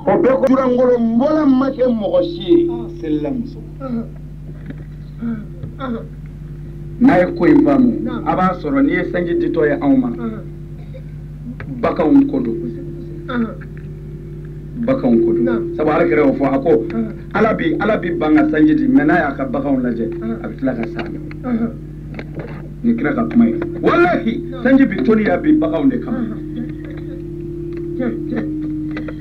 o be ko durangolo mbola make mogoshi sellamuso nay ko imbamu aba soro ni sanji dito ya awma baka on kodo baka on kodo sabu ala kere o fo ako alabi banga sanji di mena ya ka baka on laje abitla ka sami ni kira ka kuma wallahi sanji bitoni ya bi baka on de kama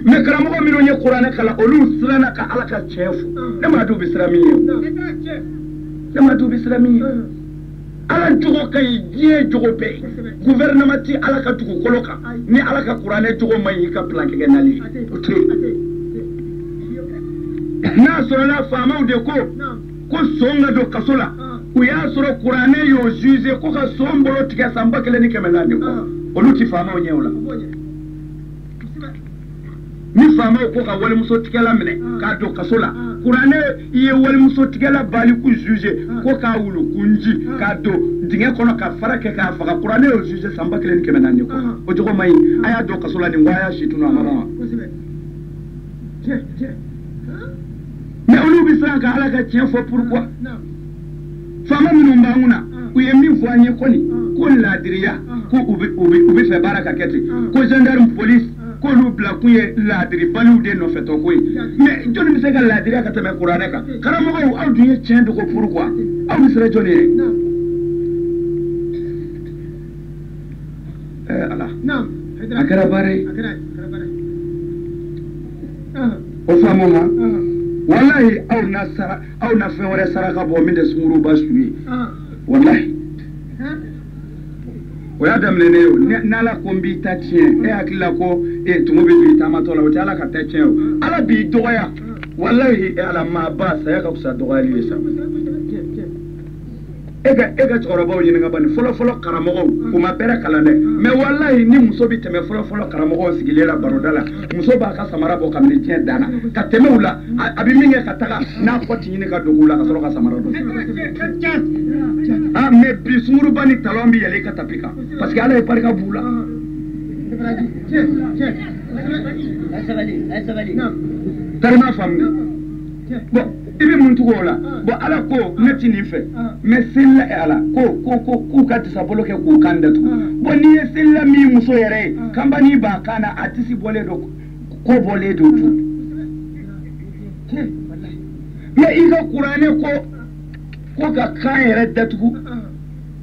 me karamo mi no nye qur'ana kala olu sirana ka ala ka chefu ne ma du bisramiyo ne ma du bisramiyo ala jogo kay die jogo be gouvernement ti ala ka tuko koloka ni ala ka qur'ana jogo mai ka planke ke nali na soro la fama de ko songa do kasola u ya soro qur'ana yo juge ko ka sombolo tika samba kele ni kemelani ko olu ti fama o nyeola ni fama ko ka wale muso tika la mene ka do kasola qur'ana ye wale muso tika la bali ku juge ko ka wulu kunji ka do dinge kono ka farake ka faga qur'ana yo juge samba kele ni kemelani ko o jogo mai aya do kasola ni waya shituna mama mais olu bisra ka ala ka tien fo pourquoi fama minnu banguna u ye min fo anye koni ko ladiriya ko ubi fe baraka kete ko gendarme police ko lu bla ku ye ladiri balu de no feto ko mais joni mi se ka ladiriya ka teme qur'ana ka karamo ko aw duye tien de ko pourquoi aw bisra joni ala nam akara bare o famo ma wallahi aw na fen wɛrɛ saraka bɔ min tɛ sunkuru ba su ye wallahi o y'a daminɛ ne ye n'ala ko n b'i ta tiɲɛ e hakili la ko tumu bɛ don i taamatɔ la o tɛ ala ka ta tiɲɛ o ala b'i dɔgɔya wallahi ala maa ba saya ka fisa dɔgɔyali ye sa e ka cɛkɔrɔbaw ɲininka bani fɔlɔ karamɔgɔw o ma bɛrɛ kalan dɛ mais wallahi ni muso bi tɛmɛ fɔlɔ karamɔgɔw sigilen la baroda la muso b'a ka samara bɔ kabini diɲɛ danna ka tɛmɛ u la a bi min kɛ ka taga n'a fɔ ti ɲini ka dogo la ka sɔrɔ ka samara dɔn mais bi sunguruba ni talon bi yɛlɛ i ka tapi kan parce que ala ye barika b'u la tarima faamuya bon i bɛ mun tugu o la bon ala ko ne ti nin fɛ mais selila ala ko k'u ka tisabolo kɛ k'u kan datugu bon n'i ye selila min muso yɛrɛ ye kanbani b'a kan na a tisi bɔlen don ko bɔlen don tu mais i ka kuranɛ ko ka kan yɛrɛ datugu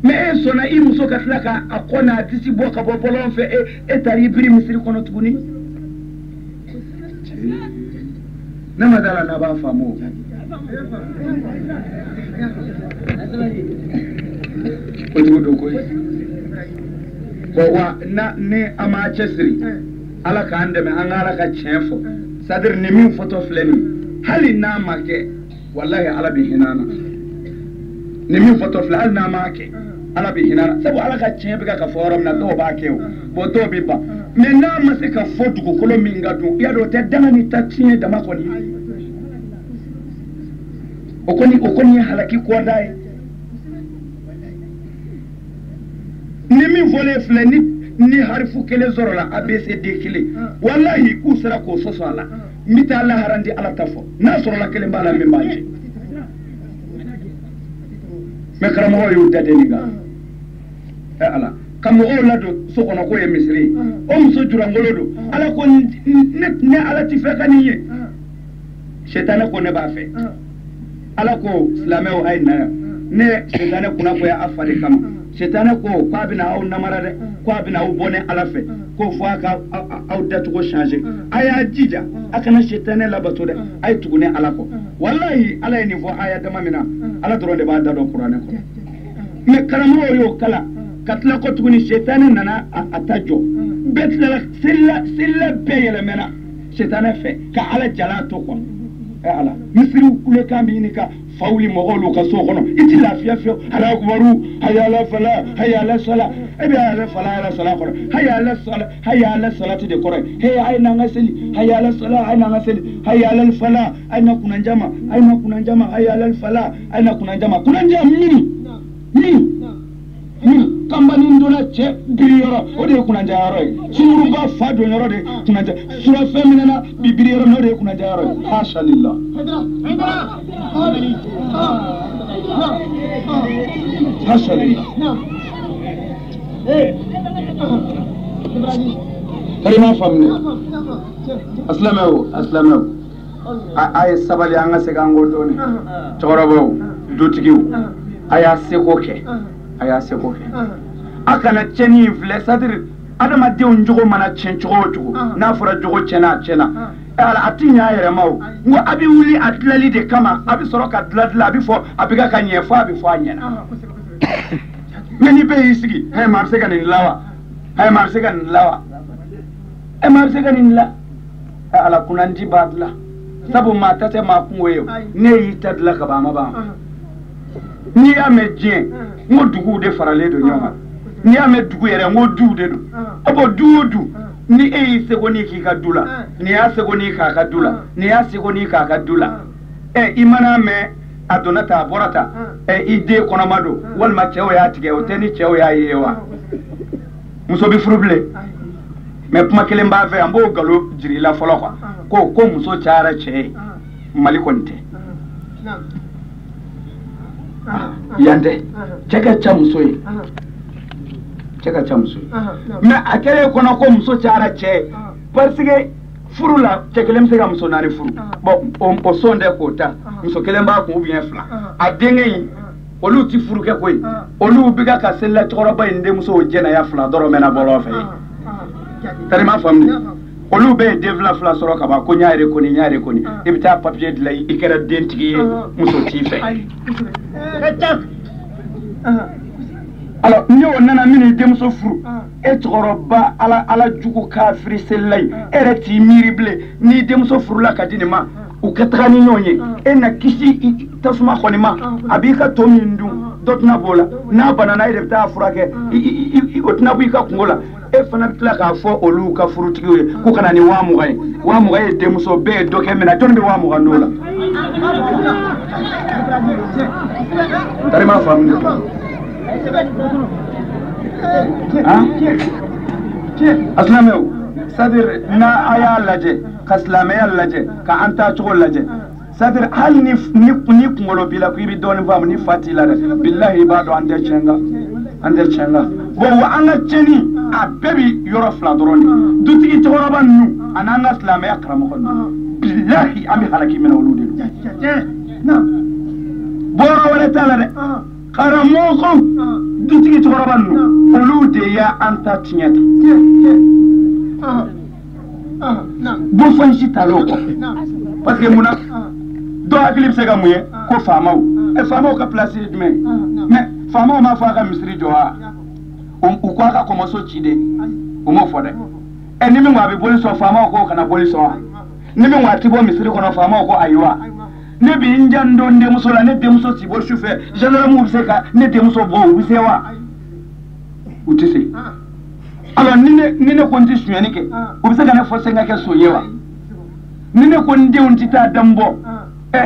mais e sɔnna i muso ka tila ka a kɔ n'a tisi bɔ ka bɔ bɔlɔn fɛ e taara i biri misiri kɔnɔ tuguni ne ma dala n'a b'a faamu o kojugu don koyi bon wa ni an m'a cɛsiri ala k'an dɛmɛ an ka ala ka tiɲɛ fɔ c'est-à-dire ni min fɔtɔ filɛ nin hali n'a ma kɛ wallahi ala bɛ hinɛ an na ni min fɔtɔ filɛ hali n'a ma kɛ ala bɛ hinɛ an na sabu ala ka tiɲɛ bɛ ka fɔ yɔrɔ min na dɔw b'a kɛ o bon dɔw bɛ ban mais n'a ma se ka fɔ dugukolo min ka dun i y'a dɔn o tɛ danga ni ta tiɲɛ dama kɔni o kɔni ye halaki kɔda ye ni min fɔlen filɛ ni harifu kelen sɔrɔ la ABCD kelen wallahi k'u sera k'o sɔsɔ a la n bɛ taa lahara di ala ta fɔ n'a sɔrɔla kelen b'a la min b'a jɛ mais karamɔgɔw y'u da deni kan ala ka mɔgɔw ladon so kɔnɔ k'o ye misiri ye o muso jurangolo don ala ko ne ala ti fɛ ka nin ye sɛtanɛ ko ne b'a fɛ ala ko silamɛw a ye na yan ne sɛtanɛ kunna ko a fa de kama sɛtanɛ ko k'a bɛna aw namara dɛ k'a bɛna aw bɔ ne ala fɛ ko fɔ a ka aw dacogo changer a y'a jija a kana sɛtanɛ labato dɛ a ye tugu ne ala kɔ wallahi ala ye nin fɔ aya dama min na ala dɔrɔn de b'a da dɔn kuranɛ kɔnɔ mais karamɔgɔw y'o kala ka tila ko tuguni sɛtanɛ nana a ta jɔ bɛɛ tilala selila bɛɛ yɛlɛmɛna sɛtanɛ fɛ ka ala jala to kɔnɔ ala misiriw kulekan bɛ ɲini ka fawuli mɔgɔw l'u ka so kɔnɔ i ti lafiya fiyewu ala akubaru haya ala fala haya ala sala e bɛ ala fala ala sala kɔrɔ haya ala salati de kɔrɔ ye he a ye n'an ka seli haya ala sala a ye n'an ka seli haya ala fala a ye na kunanjama a ye na kunanjama haya ala fala a ye na kunanjama kunanjama mini kanbani donna cɛ biri yɔrɔ o de ye kunanjayɔrɔ ye sunguruba fa don yɔrɔ de kunanja surafɛn min na bibiri yɔrɔ n'o de ye kunnadiya yɔrɔ ye hasha lillah hasha lillah kari ma faamuya asilamɛw a ye sabali an ka se k'an ko dɔɔni cɛkɔrɔbaw dutigiw a y'a seko kɛ a kana cɛnni in filɛ c'est-à-dire adamadenw jogo mana tiɲɛ cogo o cogo n'a fɔra jogo tiɲɛna a tiɲɛna a ti ɲɛ a yɛrɛ ma o n ko a bɛ wuli a dilali de kama a bɛ sɔrɔ ka dilan a bɛ fɔ a bɛ ka ɲɛ fɔ a bɛ fɔ a ɲɛna mɛ ni bɛɛ y'i sigi maa bɛ se ka nin dilan wa maa bɛ se ka nin dilan wa maa bɛ se ka nin dilan ala kunnandi b'a dilan sabu maa ta tɛ maa kungo ye o ne y'i ta dilan ka ban a ma ban n'i y'a mɛn diɲɛ n ko duguw de faralen don ɲɔgɔn kan n'i y'a mɛn dugu yɛrɛ n ko duw de don a bɔ du o du ni e y'i seko n'i k'i ka du la ni y'a seko n'i k'a ka du la ni y'a seko n'i k'a ka du la i mana mɛn a donna ta a bɔra ta i den kɔnɔma don walima cɛw y'a tigɛ o tɛ ni cɛw y'a ye wa muso bɛ furu bilen mɛ kuma kelen b'a fɛ an b'o nkalon jiri la fɔlɔ quoi ko muso cayara cɛ ye mali kɔni tɛ yan tɛ cɛ ka ca muso ye mɛ a kɛlen kɔnɔ ko muso cayara cɛ ye parce que furu la cɛ kelen bɛ se ka muso naani furu bon o sɔn tɛ k'o ta muso kelen b'a kun ou bien fila a denkɛ in olu ti furu kɛ koyi olu bɛ ka selila cɛkɔrɔba in denmuso jɛnɛya fila dɔrɔn mɛna bɔlɔ fɛ tari ma faamu olu bɛɛ ye den fila sɔrɔ ka ban ko n y'a rekoni i bɛ taa papiye dilan i kɛra dentigi ye muso t'i fɛ alors ni o nana min denmuso furu e cɛkɔrɔba ala jugu kafiri selila ye e yɛrɛ t'i miiri bilen ni denmuso furula ka di nin ma u ka taga ni ɲɔgɔn ye e na kisi tasuma kɔni ma a b'i ka to min dun dɔ tɛna b'o la n'a banana e de bɛ taa furakɛ o tɛna bɔ i ka kungo la e fana bɛ tila k'a fɔ olu ka furutigiw ye k'u kana ni 20,000 ye 20,000 ye denmuso bɛɛ ye dɔ kɛ minna jɔnni bɛ 20,000 n'o la tari m'a faamu asilamɛw c'est-à-dire n'a a y'a lajɛ ka silamɛya lajɛ ka an taa cogo lajɛ c'est-à-dire hali ni kunkolo b'i la ko i bɛ dɔɔnin faamu ni fa t'i la dɛ bilahi i b'a dɔn an tɛ tiɲɛ kan bon wa an ka tiɲɛni a bɛɛ bi yɔrɔ fila dɔrɔn de dutigi cɛkɔrɔba ninnu a n'an ka silamɛya karamɔgɔ ninnu bilahi an bɛ halaki minɛ olu de don bɔrɔ wɛrɛ t'a la dɛ karamɔgɔ dutigi cɛkɔrɔba ninnu olu de y'an ta tiɲɛ ta bɔfɔn si talen o kɔ parce que munna dɔw hakili bɛ se ka mun ye ko faamaw faamaw ka place ye jumɛn mais faamaw m'a fɔ a ka misiri jɔ wa u ko a ka kɔmɔso ci de o m'o fɔ dɛ ni min ko a bɛ boli sɔn faamaw ko kana boli sɔn wa ni min ko a tɛ bɔ misiri kɔnɔ faamaw ko ayi wa ne bɛ n jan dɔn denmuso la ne denmuso ti bɔ sufɛ gendarme bɛ se ka ne denmuso bɔ u bɛ se wa u tɛ se alors ni ne ko n tɛ sonyɛni kɛ u bɛ se ka ne fɔ sen ka kɛ so ye wa ni ne ko n denw tɛ taa dan bɔ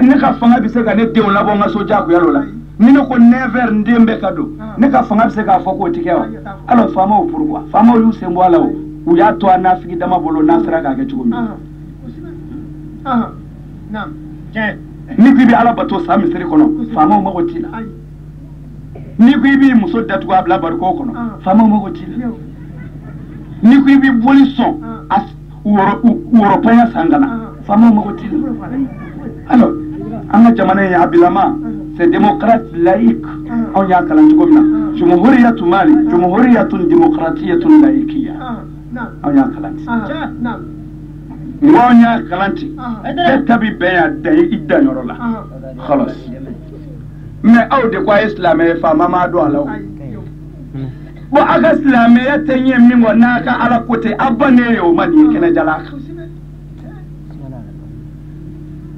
ne ka fanga bɛ se ka ne denw labɔ n ka so diyagoya la ni ne ko 9h n den bɛɛ ka don ne ka fanga bɛ se k'a fɔ k'o tɛ kɛ wa alors faamaw pourquoi faamaw y'u sen bɔ a la o u y'a to a nafigi dama bolo n'a sera k'a kɛ cogo min ni ko i bɛ ala bato san misiri kɔnɔ faamaw mago t'i la ni ko i b'i muso datugu a bila bariko kɔnɔ faamaw mago t'i la ni ko i bɛ boli sɔn wɔrɔpanya san ka na faamaw mago t'i la alors an ka jamana in a bilama c'est démocrate laïque anw y'a kalan cogo min na jumhuriyatu mali jumhuriyatun demokratiyatun laïkiya anw y'a kalan ten anw y'a kalan ten bɛɛ ta bɛ bɛn yan da i danyɔrɔ la xalas mais aw de ko a ye silamɛ faama m'a dɔn a la o bon a ka silamɛya tɛ ɲɛ min kɔ n'a ka ala ko tɛ a ba ne ye o ma nin ye kɛnɛjala kan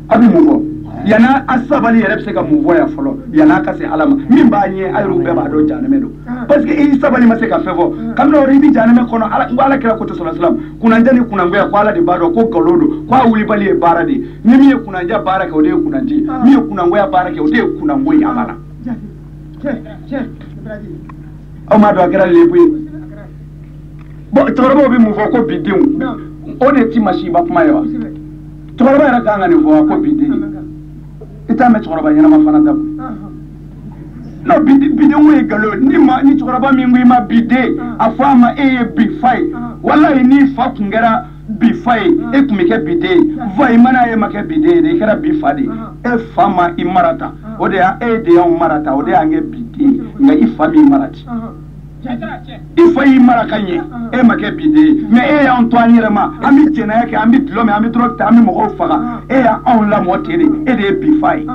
a bɛ mun fɔ yana a sabali yɛrɛ bɛ se ka mun fɔ yan fɔlɔ yana ka se ala ma min b'a ɲɛ a y'olu bɛɛ b'a dɔn janɛmɛ don parce que i sabali ma se ka fɛn fɔ kabini o i bɛ janɛmɛ kɔnɔ n ko ala kira ko tɛ sɔrɔ silam kunanja ni kunangoya ko ala de b'a dɔn ko nkalon don ko a wulibali ye baara de ye ni min ye kunanja baara kɛ o de ye kunanji min ye kunangoya baara kɛ o de ye kunango ye a b'a la aw m'a dɔn a kɛra lebu ye bon cɛkɔrɔbaw bɛ mun fɔ ko bidenw o de ti masiba kuma ye wa cɛkɔrɔba yɛrɛ kan ka nin fɔ ko biden i t'a mɛn cɛkɔrɔba ɲɛnama fana da non biden ye galo ni cɛkɔrɔba min ko i ma biden a fɔ a ma e ye bi fa ye walahi ni fa kun kɛra bi fa ye e kun bɛ kɛ biden ye fa i mana e ma kɛ biden ye de i kɛra bi fa de e fa ma i marata o de y'a e de y'anw marata o de y'an kɛ biden ye nka i fa m'i marati i fa y'i mara ka ɲɛ e ma kɛ biden ye mais e y'anw to an yɛrɛ ma an bɛ jɛnɛya kɛ an bɛ dulɔ min an bɛ dɔrɔn ta an bɛ mɔgɔw faga e y'anw lamɔ ten de e de ye bi fa ye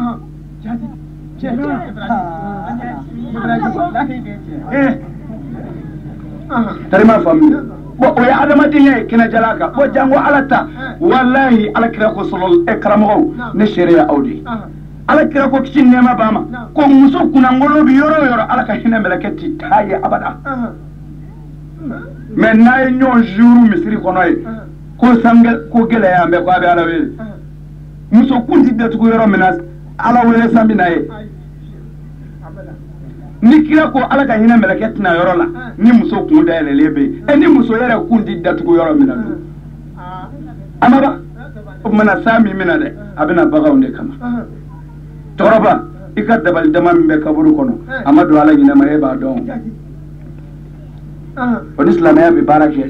tarima faamuya bon o ye adamadenya ye kɛnɛjala kan bon jango ala ta walahi ala kira ko karamɔgɔw ne seereya aw de ala kira ko kisi nɛɛma b'a ma ko muso kunnangolo bi yɔrɔ o yɔrɔ ala ka hinɛ mɛlɛkɛ ti taa ye abada mais n'a ye ɲɔgɔn zuuru misiri kɔnɔ ye ko gɛlɛya an bɛ ko a bɛ ala wele muso kun ti datugu yɔrɔ min na ala wele san bɛ na ye ni kira ko ala ka hinɛ mɛlɛkɛ tɛna yɔrɔ la ni muso kun dayɛlɛlen bɛ yen ni muso yɛrɛ kun ti datugu yɔrɔ min na don amaba o tumana saa min bɛna dɛ a bɛna baganw de kama cɛkɔrɔba i ka dabali dama min bɛ kaburu kɔnɔ a ma don ala ɲinama e b'a dɔn o ni silamɛya bɛ baara kɛ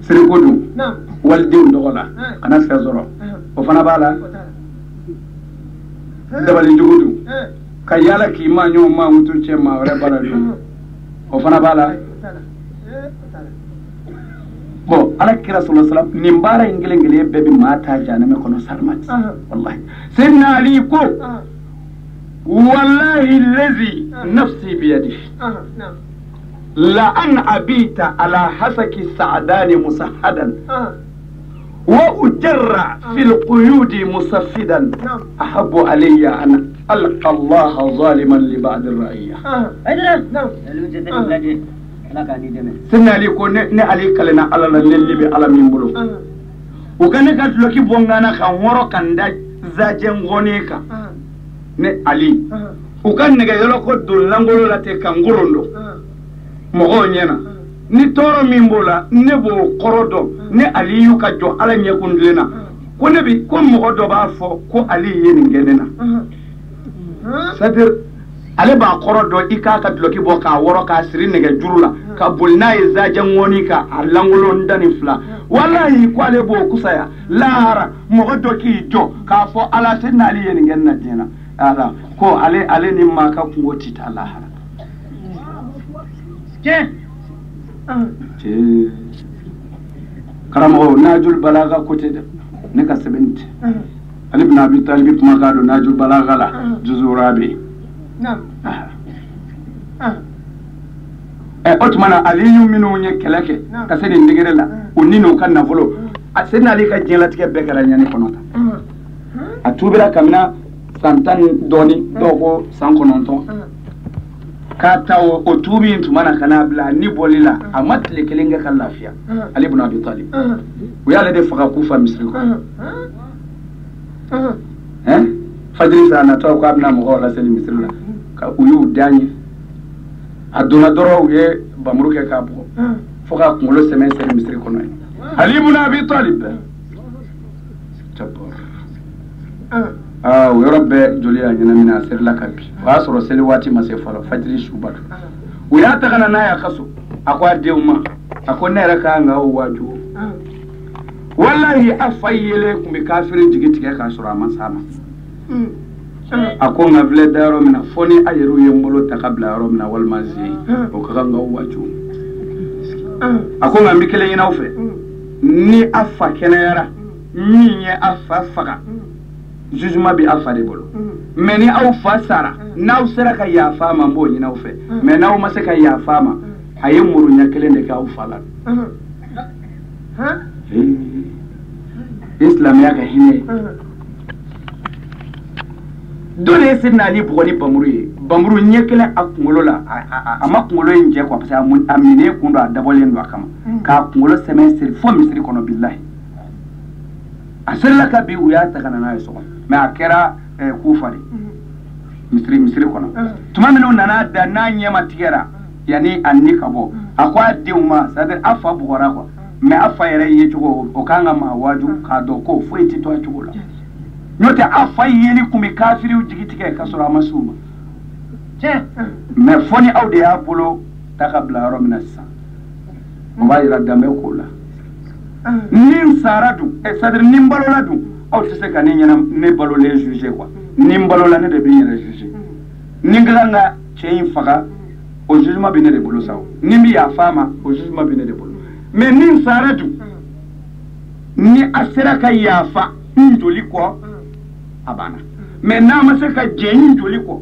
siriko don walidenw tɔgɔ la kana fɛn sɔrɔ o fana b'a la dabali jugu don ka yaala k'i ma ɲɔgɔn ma mutu cɛ maa wɛrɛ baara don o fana b'a la bon ala kira sallallahu alaihi wasallam nin baara in kelen kelen bɛɛ bɛ maa ta jahanama kɔnɔ salimati wallahi sayyidina ali ko wallahi allazi nafsi biyadihi la an abita ala hasaki sa'adani musahadan وأجر في القيود مصفدا أحب علي أن ألقى الله ظالما لبعض الرعية سنة ليكون نعليك لنا على اللي بألا من بلو وكان كتلوكي بونغانا خمورو كندا زاجن غونيكا نعلي وكان نغيرو دولانغولو لاتي كنغورندو مغونينا ni toro min bola ne bo korodo ne aliyu ka jɔ ala ɲɛ kundilenna ko ne bi ko mɔgɔ dɔ b'a fɔ ko ali ye nin kɛ ne na c'est-à-dire ale b'a kɔrɔ dɔn i k'a ka duloki bɔ k'a wɔrɔ k'a siri nɛgɛ juru la ka boli n'a ye zaajɛŋɔni ka a lankolon da ni fila walahi ko ale b'o kusaya lahara mɔgɔ dɔ k'i jɔ k'a fɔ ala se n'ale ye nin kɛ ne na diɲɛ na ala ko ale ni maa ka kungo ti taa lahara karamɔgɔ najul balaga côté de ne ka sɛbɛnti ali bin abi talib kuma ka don najul balaga la juzurabi o tumana aliyu minnu ye kɛlɛ kɛ ka se nin degere la u ni n'u ka nafolo a se n'ale ka diɲɛlatigɛ bɛɛ kɛra ɲani kɔnɔ ta a tubira kabina san 10 dɔɔni dɔw ko san 9 k'a ta o tuubi in tuma na ka n'a bila ni bɔli la a ma tile kelen kɛ ka lafiya ali bin abi talib u y'ale de faga k'u fa misiri kɔnɔ fajiri sa natɔ k'a bɛna mɔgɔw laseli misiri la ka u y'u da ɲɛ a donna dɔrɔn u ye bamuru kɛ k'a bugɔ fo k'a kunkolo sɛmɛ seli misiri kɔnɔ ye ali bin abi talib o yɔrɔ bɛɛ joli y'a ɲɛnamina a serila ka bi o y'a sɔrɔ seli waati ma se fɔlɔ fajiri suba don u y'a ta ka na n'a y'a ka so a ko a denw ma a ko ne yɛrɛ kan ka o waajugu walahi a fa yelen tun bɛ kafiri jigi tigɛ k'a sɔrɔ a ma s'a ma a ko nka filɛ da yɔrɔ min na fo ni a yɛrɛw ye n bolo ta ka bila yɔrɔ min na walima n sen o ka kan ka o waajugu a ko nka n bɛ kelen ɲini aw fɛ ni a fa kɛnɛyara min ye a fa faga jugement bi aw fa de bolo mais ni aw fa sara n'aw sera ka yafa ma n b'o ɲini aw fɛ mais n'aw ma se ka yafa ma a ye muru ɲɛ kelen de kɛ aw fa la silamɛya ka hinɛ dɔ de ye Seydina Ali bugɔ ni bamuru ye bamuru ɲɛ kelen a kunkolo la a ma kunkolo in jɛ quoi parce que a minɛ kun don a dabɔlen don a kama k'a kunkolo sɛmɛ siri fo misiri kɔnɔ bilahi a serila ka bi u y'a ta ka na n'a ye so kɔnɔ mais a kɛra kufa de misiri kɔnɔ tuma min u nana da n'a ɲɛma tigɛra yanni a ni ka bɔ a ko a denw ma c'est à dire a fa bugɔra quoi mais a fa yɛrɛ ye cogo o kan ka maa waaju k'a dɔn ko foyi tɛ to a cogo la n'o tɛ a fa yeli kun bɛ kafiriw jigi tigɛ ka sɔrɔ a ma s'u ma mais fɔ ni aw de y'a bolo ta ka bila yɔrɔ min na sisan o b'a yira danbe k'o la ni n sara dun c'est-à-dire ni n balola dun aw tɛ se ka ne balolen juger quoi ni n balola ne de bɛ n yɛrɛ juger ni n ka kan ka cɛ in faga o jugement bɛ ne de bolo sa ni n bɛ yafa a ma o jugement bɛ ne de bolo mais ni n sara dun ni a sera ka yafa n joli kɔ a banna mais n'a ma se ka jɛ n joli kɔ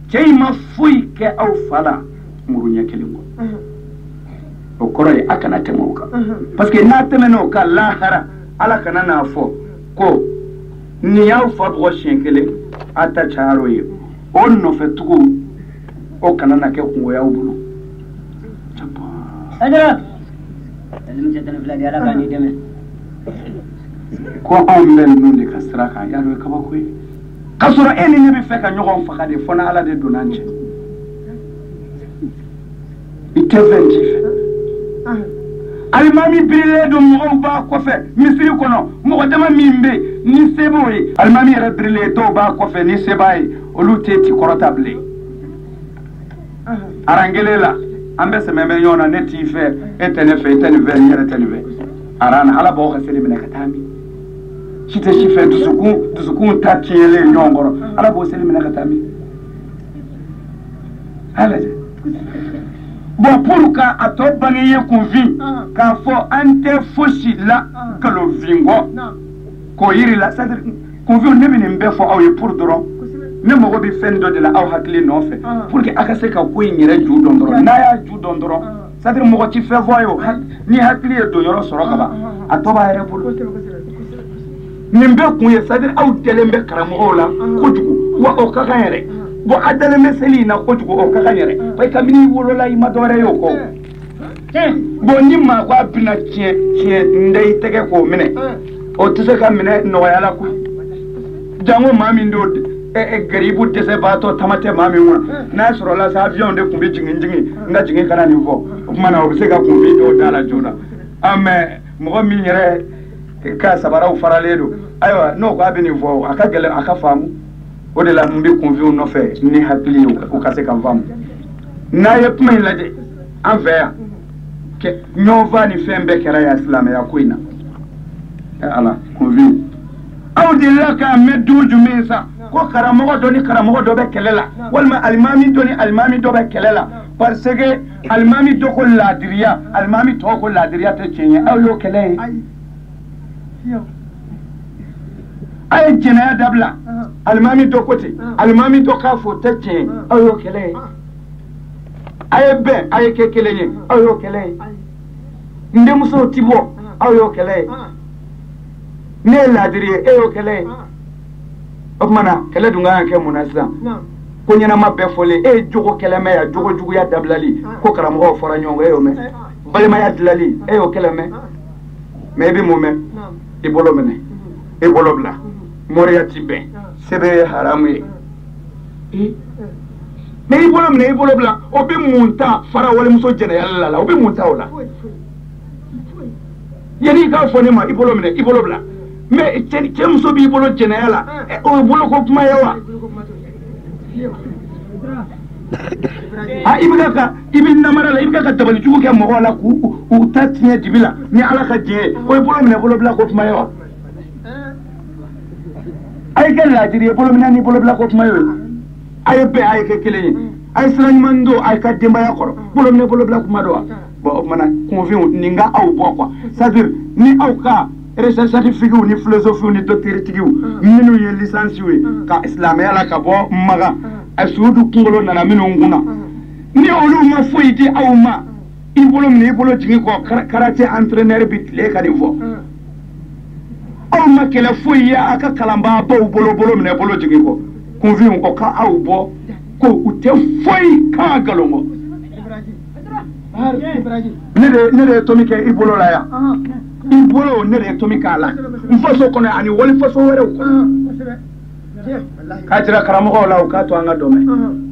cɛ in ma foyi kɛ aw fa la muru ɲɛ kelen kɔ o kɔrɔ ye a kana tɛmɛ o kan parce que n'a tɛmɛna o kan lahara ala kana n'a fɔ ko ni y'aw fa bugɔ siɲɛ kelen a ta cayara o ye o nɔfɛ tugu o kana na kɛ kungo y'aw bolo ko anw bɛ ninnu de ka sira kan y'a dɔn ye kabako ye k'a sɔrɔ e ni ne bɛ fɛ ka ɲɔgɔn faga de fɔ n'ala de donna an cɛ i tɛ fɛn t'i fɛ alimami birilen don mɔgɔw b'a kɔfɛ misiri kɔnɔ mɔgɔ dama min bɛ ni se b'o ye alimami yɛrɛ birilen dɔw b'a kɔfɛ ni se b'a ye olu tɛ ti kɔrɔta bilen arangele la an bɛ sɛmɛ bɛ ɲɔgɔn na ne t'i fɛ e tɛ ne fɛ e tɛ nin fɛ n yɛrɛ tɛ nin fɛ arana ala b'aw ka seli minɛ ka taa min si tɛ si fɛ dusukun ta tiɲɛlen ɲɔgɔn kɔrɔ ala b'o seli minɛ ka taa min a lajɛ bon pour ka a tɔ bange ye kunfin k'a fɔ an tɛ fosi la kalofin kɔ k'o yiri la c'est à dire kunfin ne bɛ nin bɛɛ fɔ aw ye pour dɔrɔn ne mago bɛ fɛn dɔ de la aw hakili nɔfɛ pour que a ka se ka ko in yɛrɛ ju dɔn dɔrɔn n'a y'a ju dɔn dɔrɔn c'est à dire mɔgɔ ti fɛn fɔ a ye o ni hakili ye don yɔrɔ sɔrɔ ka ban a tɔ b'a yɛrɛ bolo nin bɛɛ kun ye c'est à dire aw dalen bɛ karamɔgɔw la kojugu wa o ka kan yɛrɛ bon a dalen bɛ seli in na kojugu o ka kan yɛrɛ parce que kabini i wolola i ma dɔwɛrɛ ye o kɔ bon ni maa ko a bɛna tiɲɛ n da i tɛgɛ k'o minɛ o tɛ se ka minɛ nɔgɔya la quoi jango maa min don garibu dɛsɛbaatɔ tama tɛ maa min kɔnɔ n'a sɔrɔla sa avion de tun bɛ jigin n ka jigin kana nin fɔ o tuma na o bɛ se ka kunfin dɔw da la joona mais mɔgɔ min yɛrɛ ka sabaraw faralen don ayiwa n'o ko a bɛ nin fɔ a ka gɛlɛn a ka faamu o de la n bɛ kunfinw nɔfɛ ni hakili ye o ka se ka faamu n'a ye kuma in lajɛ an fɛ yan ɲɔgɔnfan ni fɛn bɛɛ kɛra yan silamɛya ko in na ala kunfinw aw delila k'a mɛn don jumɛn sa ko karamɔgɔ dɔ ni karamɔgɔ dɔ bɛ kɛlɛ la walima alimami dɔ ni alimami dɔ bɛ kɛlɛ la parce que alimami dɔ ko laadiriya alimami tɔgɔ ko laadiriya tɛ tiɲɛ ye aw y'o kɛlɛ ye a ye jɛnɛya dabila alimami dɔ ko ten alimami dɔ k'a fɔ tɛ tiɲɛ aw y'o kɛlɛ ye a ye bɛn a ye kɛ kelen ye aw y'o kɛlɛ ye n denmusow ti bɔ aw y'o kɛlɛ ye ne ye laadiri ye e y'o kɛlɛ ye o tuma na kɛlɛ dun kan ka kɛ mun na sisan ko ɲɛnama bɛɛ fɔlen e ye jogo kɛlɛmɛ ya jogo juguya dabilali ko karamɔgɔw fɔra ɲɔgɔn kan e y'o mɛn balimaya dilali e y'o kɛlɛ mɛn mais i bɛ mun mɛn i bolo minɛ i bolo bila moriya ti bɛn sɛbɛ ye haramu ye mais i bolo minɛ i bolo bila o bɛ mun ta fara walimuso jɛnɛyali la o bɛ mun ta o la yanni i k'a fɔ ne ma i bolo minɛ i bolo bila mais cɛ muso b'i bolo jɛnɛya la o ye boloko kuma ye wa i bɛ namara la i bɛ ka dabalijugu kɛ mɔgɔw la k'u ta tiɲɛ dibi la ni ala ka diɲɛ ye o ye bolo minɛ bolo bila ko kuma ye wa a ye kɛ laadiri ye bolo minɛ ni bolo bila ko kuma ye o a ye bɛn a ye kɛ kelen ye a ye sira ɲuman don a ye ka denbaya kɔrɔ bolo minɛ bolo bila kuma don wa bon o tumana kunfinw nin ka aw bɔ quoi c'est à dire ni aw ka recherche-scientifiques ni philosophes ni docteur-tigiw minnu ye lisansiw ye ka silamɛya la ka bɔ maga a suudu kunkolo nana minnu kunna ni olu ma foyi di aw ma i bolo minɛ i bolo jigin kɔ karaté entraîneur bi tile ka nin fɔ aw ma kɛlɛ foyi ye a ka kalanbaa baw bolo minɛ bolo jigin kɔ kunfinw o ka aw bɔ ko u tɛ foyi k'a nkalon kɔ ne de ye tomi kɛ i bolo la yan i bolo ne de ye tomi k'a la n faso kɔnɔ ani wali faso wɛrɛw kɔnɔ k'a jira karamɔgɔw la u k'a to an ka dɔn mɛn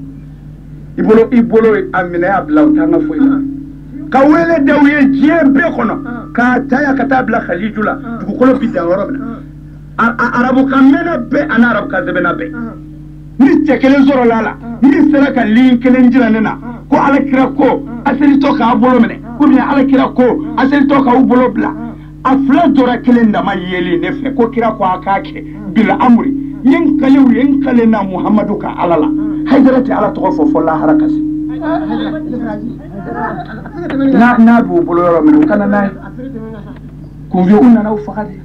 i bolo a minɛ a bila u t'an ka foyi la ka wele daw ye diɲɛ bɛɛ kɔnɔ k'a ta ya ka taa bila Khaliju la dugukolo bi dan yɔrɔ min na arabukan mɛnna bɛɛ ani arabukan sɛbɛnna bɛɛ ni cɛ kelen sɔrɔla a la min sera ka lin kelen jira ne na ko Alakira ko a selitɔ k'a bolo minɛ ou bien Alakira ko a selitɔ k'aw bolo bila a fila jɔra kelen dama yeli ne fɛ ko kira ko a k'a kɛ bil amri yen kalew yen kale na Muhamadu ka Ala la Haidara tɛ Ala tɔgɔ fɔ lahara kasi n'a b'u bolo yɔrɔ min u kana n'a ye kun fi u nana u faga de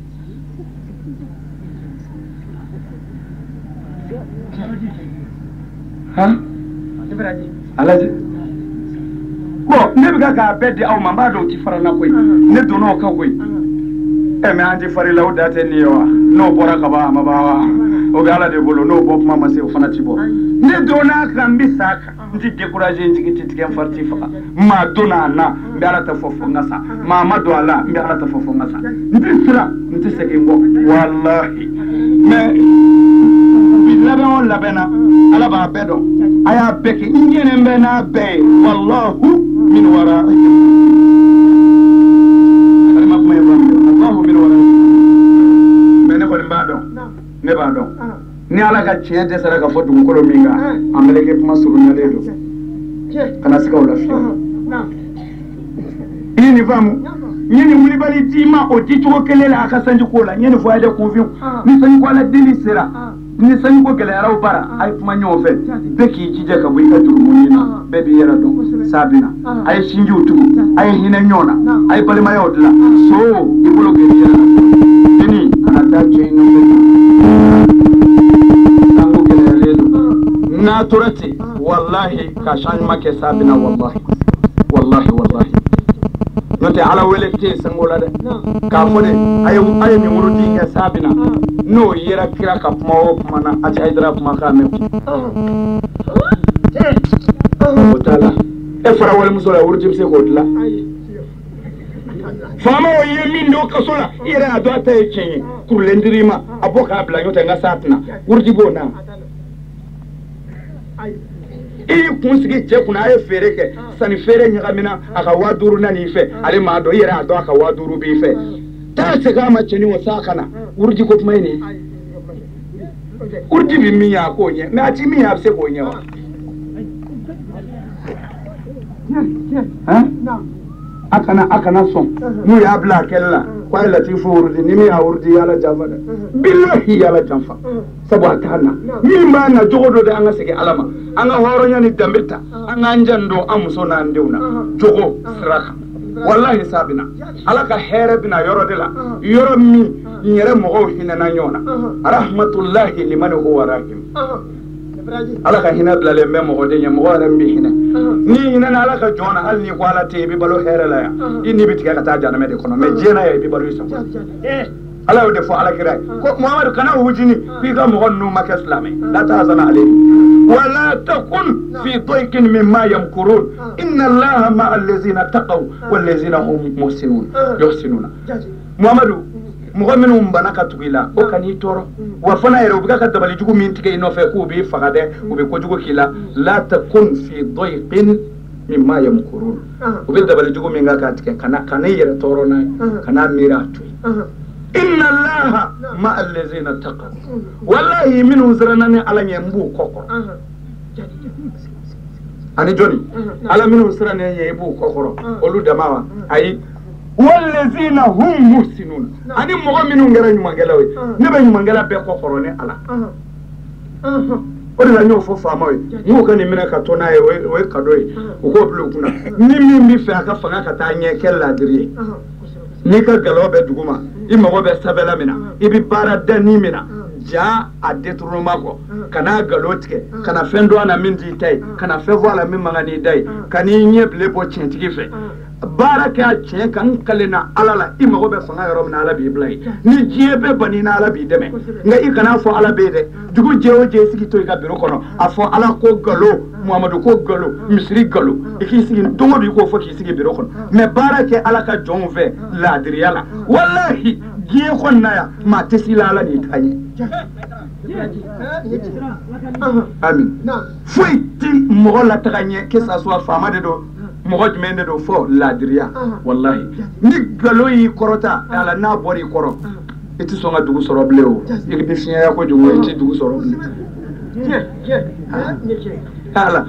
Alaji bon ne bɛ k'a bɛɛ di aw ma n b'a dɔn u ti fara n na koyi ne donna o kan koyi mais an ti fari la o da tɛ nin ye wa n'o bɔra ka ban a ma ban wa o bɛ Ala de bolo n'o bɔ kuma ma se o fana ti bɔ ne donna kan n bɛ sa a kan n ti découragé n jigi ti tigɛ n fari ti faga maa donna a na n bɛ Ala ta fɔ fo n ka sa maa ma don a la n bɛ Ala ta fɔ fo n ka sa n ti siran n ti segin kɔ walahi mais bi labɛn o labɛn na Ala b'a bɛɛ dɔn a y'a bɛɛ kɛ n ɲɛnɛ bɛ n'a bɛɛ ye wallahu min wara'ihim alima kuma ye wallahu min wara'ihim mais ne kɔni b'a dɔn ne b'a dɔn ni Ala ka tiɲɛ dɛsɛra ka fɔ dugukolo min kan a meleke kuma surunyalen don kana se k'aw lafiya i ye nin faamu n ye nin wulibali d'i ma o di cogo kelen la a ka sanji ko la n ye nin fɔ a ye de kunfin ni sanji ko ala deli sera ni sanji ko gɛlɛyaraw bara a ye kuma ɲɔgɔn fɛ bɛɛ k'i jija ka bɔ i ka jurumuni na bɛɛ b'i yɛrɛ dɔn sa bɛ na a ye sinjiw tugu a ye hinɛ ɲɔgɔn na a ye balimayaw dilan so i bolo kɛ i yɛrɛ la fini kana taa cɛ in nɔfɛ sanko gɛlɛyalen don n'a tora ten wallahi ka changement kɛ sa bɛ na wallahi wallahi wallahi n'o tɛ Ala wele tɛ yen sanko la dɛ k'a fɔ de a ye nin wurudi kɛ sa bɛ na n'o yera kira ka kuma o kuma na a cɛ Haidara kuma k'a mɛn o t'a la e fara walimuso la wurudi bɛ se k'o dilan faamaw ye min don kaso la i yɛrɛ y'a dɔn a ta ye tiɲɛ ye kurulen dir'i ma a bɔ k'a bila n'o tɛ n ka sa tɛna wurudi b'o na i y'i kun sigi cɛ kunna a ye feere kɛ sanni feere ɲagamina a ka 5000 nan'i fɛ ale m'a dɔn i yɛrɛ y'a dɔn a ka 5000 b'i fɛ taa segin a ma cɛnin o sa kana wurudi ko kuma ye nin wurudi bɛ min ye a k'o ɲɛ mais a ti min ye a bɛ se k'o ɲɛ wa a kana sɔn n'u y'a bila a kɛlɛ la ko a ye Latifu wurudi ni min y'a wurudi Ala janfa dɛ bilahi Ala janfa sabu a t'a na min b'a na jogo dɔ de an ka segin Ala ma an ka hɔrɔnya ni danbe ta an k'an jan don an muso n'an denw na jogo sira kan wallahi sa bɛ na Ala ka hɛrɛ bɛ na yɔrɔ de la yɔrɔ min n yɛrɛ mɔgɔw hinɛna ɲɔgɔn na rahmatullahi liman huwa rahim Ala ka hinɛ bilalen bɛ mɔgɔden ye mɔgɔ yɛrɛ min bɛ hinɛ ni hinɛna Ala ka jɔn na hali ni ko Ala tɛ yen i bɛ balo hɛrɛ la yan i ni bɛ tigɛ ka taa janɛmɛ de kɔnɔ mais diɲɛ na yan i bɛ balo i sago Ala y'o de fɔ Alakira ye ko Muhamadu kana hujini k'i ka mɔgɔ ninnu ma kɛ silamɛ la tahzan alayhim wa la takun fi dayqin mimma yamkurun inna Allaha ma'a allazina taqaw wal ladzina hum muhsinun yuhsinuna Muhamadu mɔgɔ minnu bana ka tugu i la o kan'i tɔɔrɔ wa fana yɛrɛ u bɛ ka dabali jugu min tigɛ i nɔfɛ k'u b'i faga dɛ u bɛ kojugu k'i la la takun fi dayqin mimma yamkurun u bɛ dabali jugu min k'a tigɛ kana i yɛrɛ tɔɔrɔ n'a ye kana miiri a to yen inna Allaha ma'a allazina taqaw wallahi minnu siranna ni Ala ɲɛ n b'u kɔ kɔrɔ ani jɔnni Ala minnu sirannen ɲɛ i b'u kɔ kɔrɔ olu dama wa ayi والذين هم محسنون ani mɔgɔ minnu kɛra ɲumankɛlaw ye ne bɛ ɲumankɛla bɛɛ kɔ kɔrɔ ni Ala o de la n y'o fɔ faamaw ye n y'o ka nin minɛ ka to n'a ye o ye cadeau ye u k'o bila u kunna ni min bɛ fɛ a ka fanga ka taa ɲɛ kɛ laadiri ye n'i ka galon bɛ dugu ma i mago bɛ sɛbɛla min na i bɛ baara danni min na ja a détournement kɔ kana galon tigɛ kana fɛn dɔn a la min t'i ta ye kana fɛn fɔ a la min man kan n'i da ye ka n'i ɲɛ bilen bɔ tiɲɛtigi fɛ baara kɛ a tiɲɛ kan kale na Ala la i mago bɛ fanga yɔrɔ min na Ala b'i bila yen ni diɲɛ bɛɛ banni na Ala b'i dɛmɛ nka i kana fɔ Ala bɛ yen dɛ dugu jɛ o jɛ i sigi to i ka biro kɔnɔ a fɔ Ala ko galon Muhamadu ko galon misiri galon i k'i sigi don o don i k'o fɔ k'i sigi biro kɔnɔ mais baara kɛ Ala ka jɔnw fɛ laadiriya la wallahi diɲɛ kɔnɔna yan maa tɛ s'i la Ala n'i ta ɲɛ amin foyi ti mɔgɔ la taga ɲɛ que ça soit faama de don mɔgɔ jumɛn de don fɔ laadiriya wallahi ni nkalon y'i kɔrɔta ala n'a bɔra i kɔrɔ i tɛ sɔn ka dugu sɔrɔ bilen o i bɛ fiɲɛya kojugu i tɛ dugu sɔrɔ bilen ala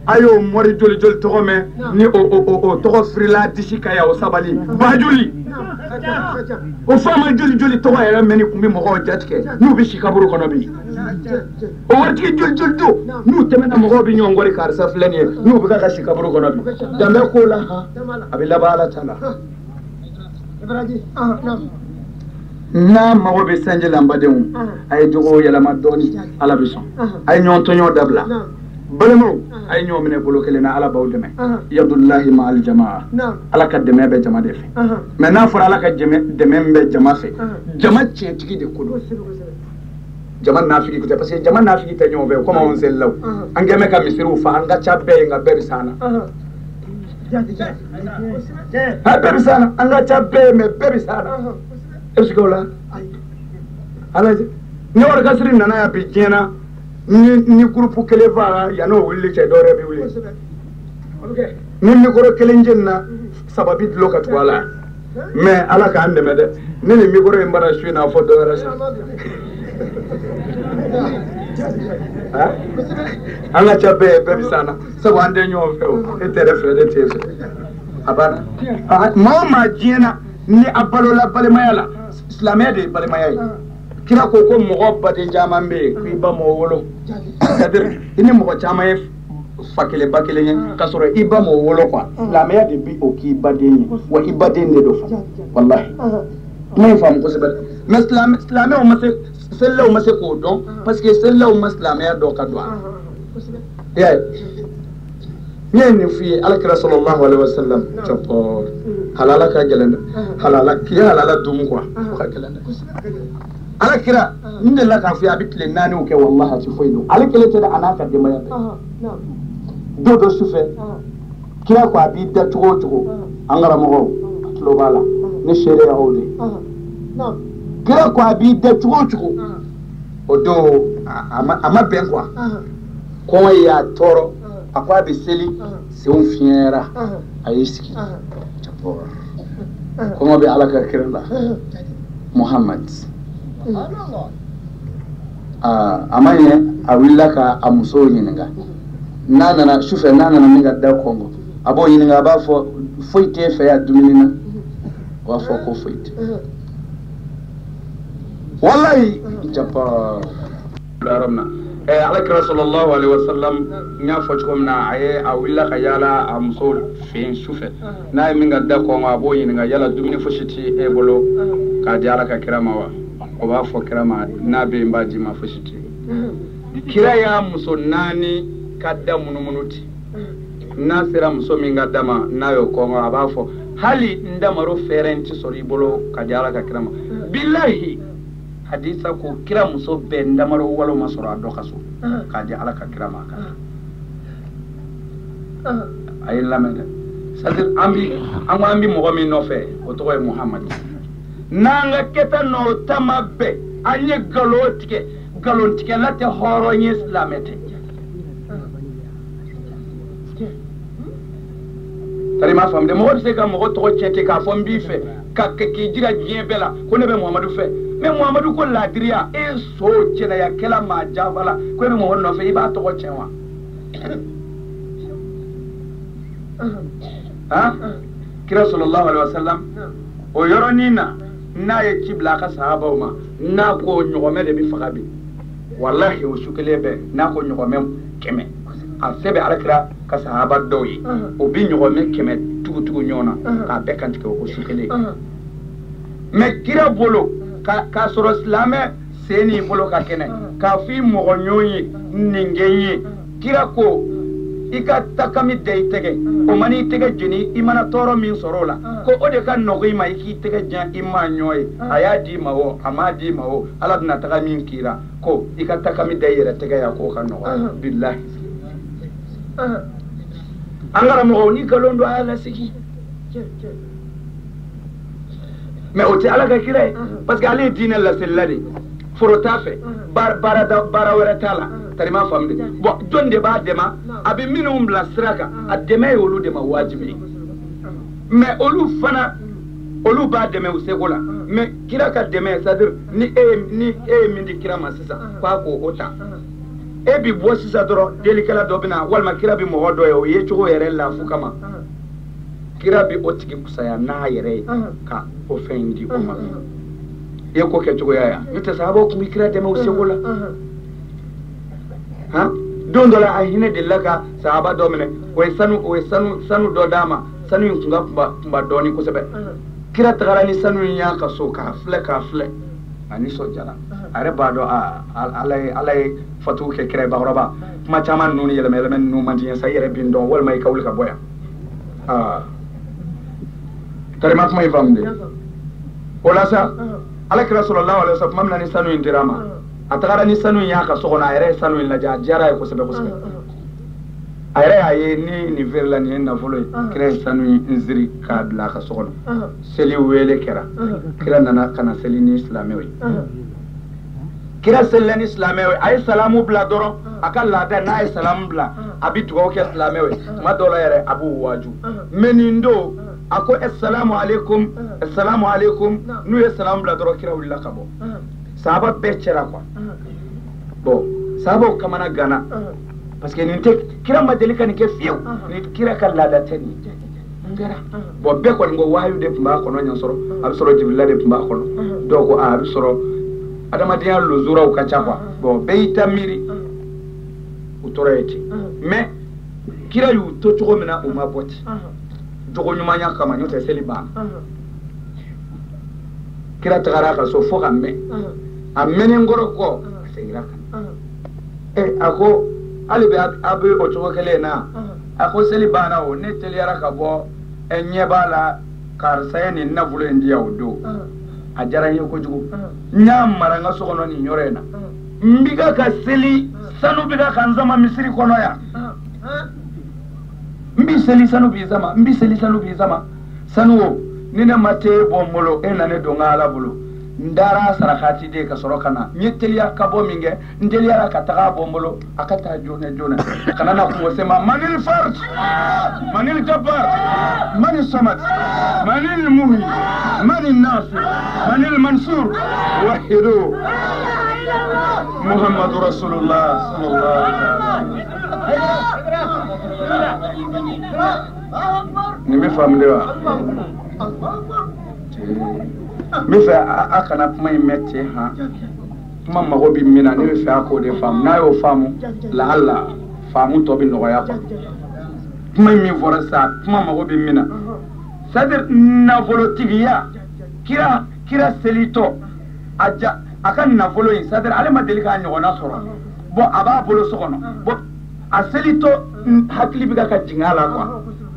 a y'o mɔri joli joli tɔgɔ mɛn ni o tɔgɔ firila disi ka ya o sabali bajoli o faama joli joli tɔgɔ yɛrɛ mɛn ni kun bɛ mɔgɔw jatigɛ n'u bɛ si kaburu kɔnɔ bi o waritigi joli joli don n'u tɛmɛna mɔgɔw bɛ ɲɔgɔn kɔri karisa filɛ nin ye n'u bɛ ka si kaburu kɔnɔ bi danbɛ ko la a bɛ laban ala ta la n'a mago bɛ sanji la n badenw a ye jogo yɛlɛma dɔɔni ala bɛ sɔn a ye ɲɔgɔn tɔɲɔ dabila balimaw a ye ɲɔgɔn minɛ bolo kelen na ala b'aw dɛmɛ yadullahi ma al jamaa ala ka dɛmɛ bɛ jama de fɛ mɛ n'a fɔra ala ka dɛmɛ bɛ jama fɛ jama tiɲɛtigi de ko don jama nafigi ko tɛ parce que jama nafigi tɛ ɲɔgɔn fɛ komi anw selilaw an kɛn bɛ ka misiriw fa an ka ca bɛɛ ye nka bɛɛ bɛ s'an na bɛɛ bɛ s'an na an ka ca bɛɛ ye mɛ bɛɛ bɛ s'an na e bɛ se k'o la ala ni wari kasiri nana yan bi diɲɛ na ni groupe kelen fara yan'o wulili cɛ dɔ wɛrɛ bɛ wuli ni micro kelen jenina sababi dulon ka tugu a la mɛ ala k'an dɛmɛ dɛ ne ni micro in bara su in na fɔ dɔ wɛrɛ sa an ka ca bɛɛ bɛɛ bɛ s'an na sabu an tɛ ɲɔgɔn fɛ o e tɛ yɛrɛ fɛ ne t'e fɛ a banna maa o maa diɲɛ na ni a balola balimaya la silamɛya de ye balimaya ye kira ko ko mɔgɔ baden caman bɛ yen ko i ba m'o wolo c'est-à-dire i ni mɔgɔ caman ye fa kelen ba kelen ye k'a sɔrɔ i ba m'o wolo quoi silamɛya de bi o k'i baden ye wa i baden de don wallahi kuma in faamu kosɛbɛ mais silamɛw ma se selilaw ma se k'o dɔn parce que selilaw ma silamɛya dɔn ka don a la i y'a ye n ye nin f'i ye alakira sallallahu alaihi wasallam cɔpɔ halala ka gɛlɛn dɛ halala k'i ye halala dun quoi o ka gɛlɛn dɛ alakira n delila k'a fɔ a bɛ tile 4 kɛ wallahi a tɛ foyi dɔn ale kelen tɛ dɛ a n'a ka denbaya bɛɛ don dɔ sufɛ kira ko a b'i da cogo o cogo an karamɔgɔw a tulo b'a la ne seere y'aw de kira ko a b'i da cogo o cogo o don a ma bɛn quoi kɔngɔ y'a tɔɔrɔ a ko a bɛ seli senw fiɲɛra a y'i sigi kɔngɔ bɛ ala ka kira la muhammad a ma ɲɛ a wulila ka a musow ɲininka n'a nana sufɛ n'a nana min ka da kɔngɔ a b'o ɲininka a b'a fɔ foyi t'e fɛ yan dumuni na o b'a fɔ ko foyi tɛ wallahi japa yɔrɔ min na alakira sallallahu alaihi wasallam n y'a fɔ cogo min na a wulila ka yaala a musow fɛ yen sufɛ n'a ye min ka da kɔngɔ a b'o ɲininka yala dumuni fosi tɛ e bolo k'a di ala ka kira ma wa o b'a fɔ kira ma n'a bɛ yen n b'a d'i ma fosi tɛ kira y'a muso 4 ka da munumunu ten n'a sera muso min ka da ma n'a y'o kɔngɔ a b'a fɔ hali n damaro fɛɛrɛ n tɛ sɔrɔ i bolo ka di ala ka kira ma bilahi hadisa ko kira muso bɛɛ n damaro walo ma sɔrɔ a dɔ ka so k'a di ala ka kira ma a ye lamɛn dɛ c'est-à-dire an ko an bɛ mɔgɔ min nɔfɛ o tɔgɔ ye muhamadu n'an ka kɛta n'o taama bɛɛ an ye nkalon tigɛ nkalontigɛla tɛ hɔrɔn ye silamɛ tɛ tari m'a faamu dɛ mɔgɔ bɛ se ka mɔgɔ tɔgɔ tiɲɛ ten k'a fɔ n b'i fɛ k'i jira diɲɛ bɛɛ la ko ne bɛ muhamadu fɛ mais muhamadu ko laadiriya e so jɛnɛyakɛla maa janfa la ko e bɛ muhamadu nɔfɛ i b'a tɔgɔ tiɲɛ wa kira sallallahu alaihi wasallam o yɔrɔnin na n'a ye ci bila a ka sahabaw ma n'a ko ɲɔgɔmɛ de bɛ faga bi wallahi o su kelen bɛɛ n'a ko ɲɔgɔmɛ 100 a se bɛ alakira ka sahaba dɔw ye o bɛ ɲɔgɔmɛ 100 tugu ɲɔgɔn na k'a bɛɛ kantigɛ o su kelen mais kira bolo k'a sɔrɔ silamɛ sen n'i bolo ka kɛnɛ k'a fɔ i mɔgɔɲɔgɔn ye nin kɛ n ye kira ko i ka takami da i tɛgɛ o ma n'i tɛgɛ jeni i mana tɔɔrɔ min sɔrɔ o la ko o de ka nɔgɔ i ma i k'i tɛgɛ jan i ma ɲɔ ye a y'a di i ma o a m'a di i ma o ala bɛna taga min k'i la ko i ka takami da i yɛrɛ tɛgɛ ya k'o ka nɔgɔ bilahi an karamɔgɔw ni nkalon don a y'a lasigi mais o tɛ ala ka kira ye parce que ale ye diinɛ laselila de foro t'a fɛ baara wɛrɛ t'a la tari m'a faamu de bon jɔn de b'a dɛmɛ a bɛ minnu bila sira kan a dɛmɛ ye olu de ma wajibi ye mais olu fana olu b'a dɛmɛ u seko la mais kira ka dɛmɛ c'est-à-dire ni e ye min di kira ma sisan k'a ko o ta e bi bɔ sisan dɔrɔn delikɛla dɔ bɛ na walima kira bi mɔgɔ dɔ ye o ye cogo yɛrɛ lafu kama kira bi o tigi kusaya n'a yɛrɛ ye ka o fɛn di o ma i ye ko kɛ cogoya ya n'o tɛ sahabaw tun bɛ kira dɛmɛ u seko la don dɔ la a hinɛ delila ka sahaba dɔ minɛ o ye sanu dɔ d'a ma sanu in tun ka kunba dɔɔnin kosɛbɛ kira tagara ni sanu in y'a ka so k'a filɛ a nisɔndiyara a yɛrɛ b'a dɔn ala ye fatuw kɛ kira ye bakɔrɔba kuma caman ninnu ni yɛlɛmɛ ninnu man di n ye sa i yɛrɛ bɛ n dɔn walima i ka wuli ka bɔ yan tarima kuma in faamu de o la sa ala kira sallallahu alaihi wasallam tuma min na ni sanu in dira ma a tagara ni sanu in y'a ka so kɔnɔ a yɛrɛ ye sanu in lajɛ a diyara a ye kosɛbɛ kosɛbɛ a yɛrɛ y'a ye ni nin feerela nin ye nafolo ye kira ye sanu in siri k'a bila a ka so kɔnɔ seli wele kɛra kira nana ka na seli ni silamɛw ye kira selila ni silamɛw ye a ye salamu bila dɔrɔn a ka laada n'a ye salamu bila a bɛ dugawu kɛ silamɛw ye tuma dɔw la yɛrɛ a b'u waaju mais nin don a ko assalamu alaikum n'u ye salamu bila dɔrɔn kira wulila ka bɔ sahaba bɛɛ cɛra quoi bon sahabaw kamana gana parce que nin tɛ kira ma deli ka nin kɛ fiyewu ni kira ka laada tɛ nin kɛra bon bɛɛ kɔni ko wahayu de tun b'a kɔnɔ ɲɛsɔrɔ a bɛ sɔrɔ jibirila de tun b'a kɔnɔ dɔw ko a bɛ sɔrɔ adamadenya lozuraw ka ca quoi bon bɛɛ y'i ta miiri u tora ye ten mais kira y'u to cogo min na u ma bɔ ten jogo ɲumanya kama n'o tɛ seli banna kira tagara a ka so fo ka mɛn a mɛnnen kɔrɔ kɔ a seginna kan a ko hali bi a bɛ o cogo kelen na a ko seli banna o ne teliyara ka bɔ ɲɛ b'a la karisa ye nin nafolo in di yan o don a diyara n ye kojugu n y'a mara n ka so kɔnɔ nin yɔrɔ in na n bɛ ka seli sanu bɛ ka n sama misiri kɔnɔ yan n bɛ seli sanu b'i sama n bɛ seli sanu b'i sama sanu o ni ne ma te bɔ n bolo e na ne don n ka ala bolo n dara sarakati de ka sɔrɔ ka na n ye teliya ka bɔ min kɛ n teliyara ka taga bɔ n bolo a ka taa joona joona kana na kungo se ma manil fard manil jabbar manil samad manil muhi manil nafi manil mansur wahidu muhammadu rasulullah sallallahu alaihi wasallam ni mi famile wa mi fɛ a kana kuma in mɛn ten kuma mago bɛ min na ne bɛ fɛ a k'o de faamu n'a y'o faamu lahala faamu tɔ bɛ nɔgɔya quoi kuma in min fɔra sisan kuma mago bɛ min na c'est-à-dire nafolotigiya kira selitɔ a ka nafolo in c'est-à-dire ale ma deli k'a ɲɔgɔnna sɔrɔ bon a b'a bolo so kɔnɔ bon a selitɔ hakili bɛ ka jigin a la quoi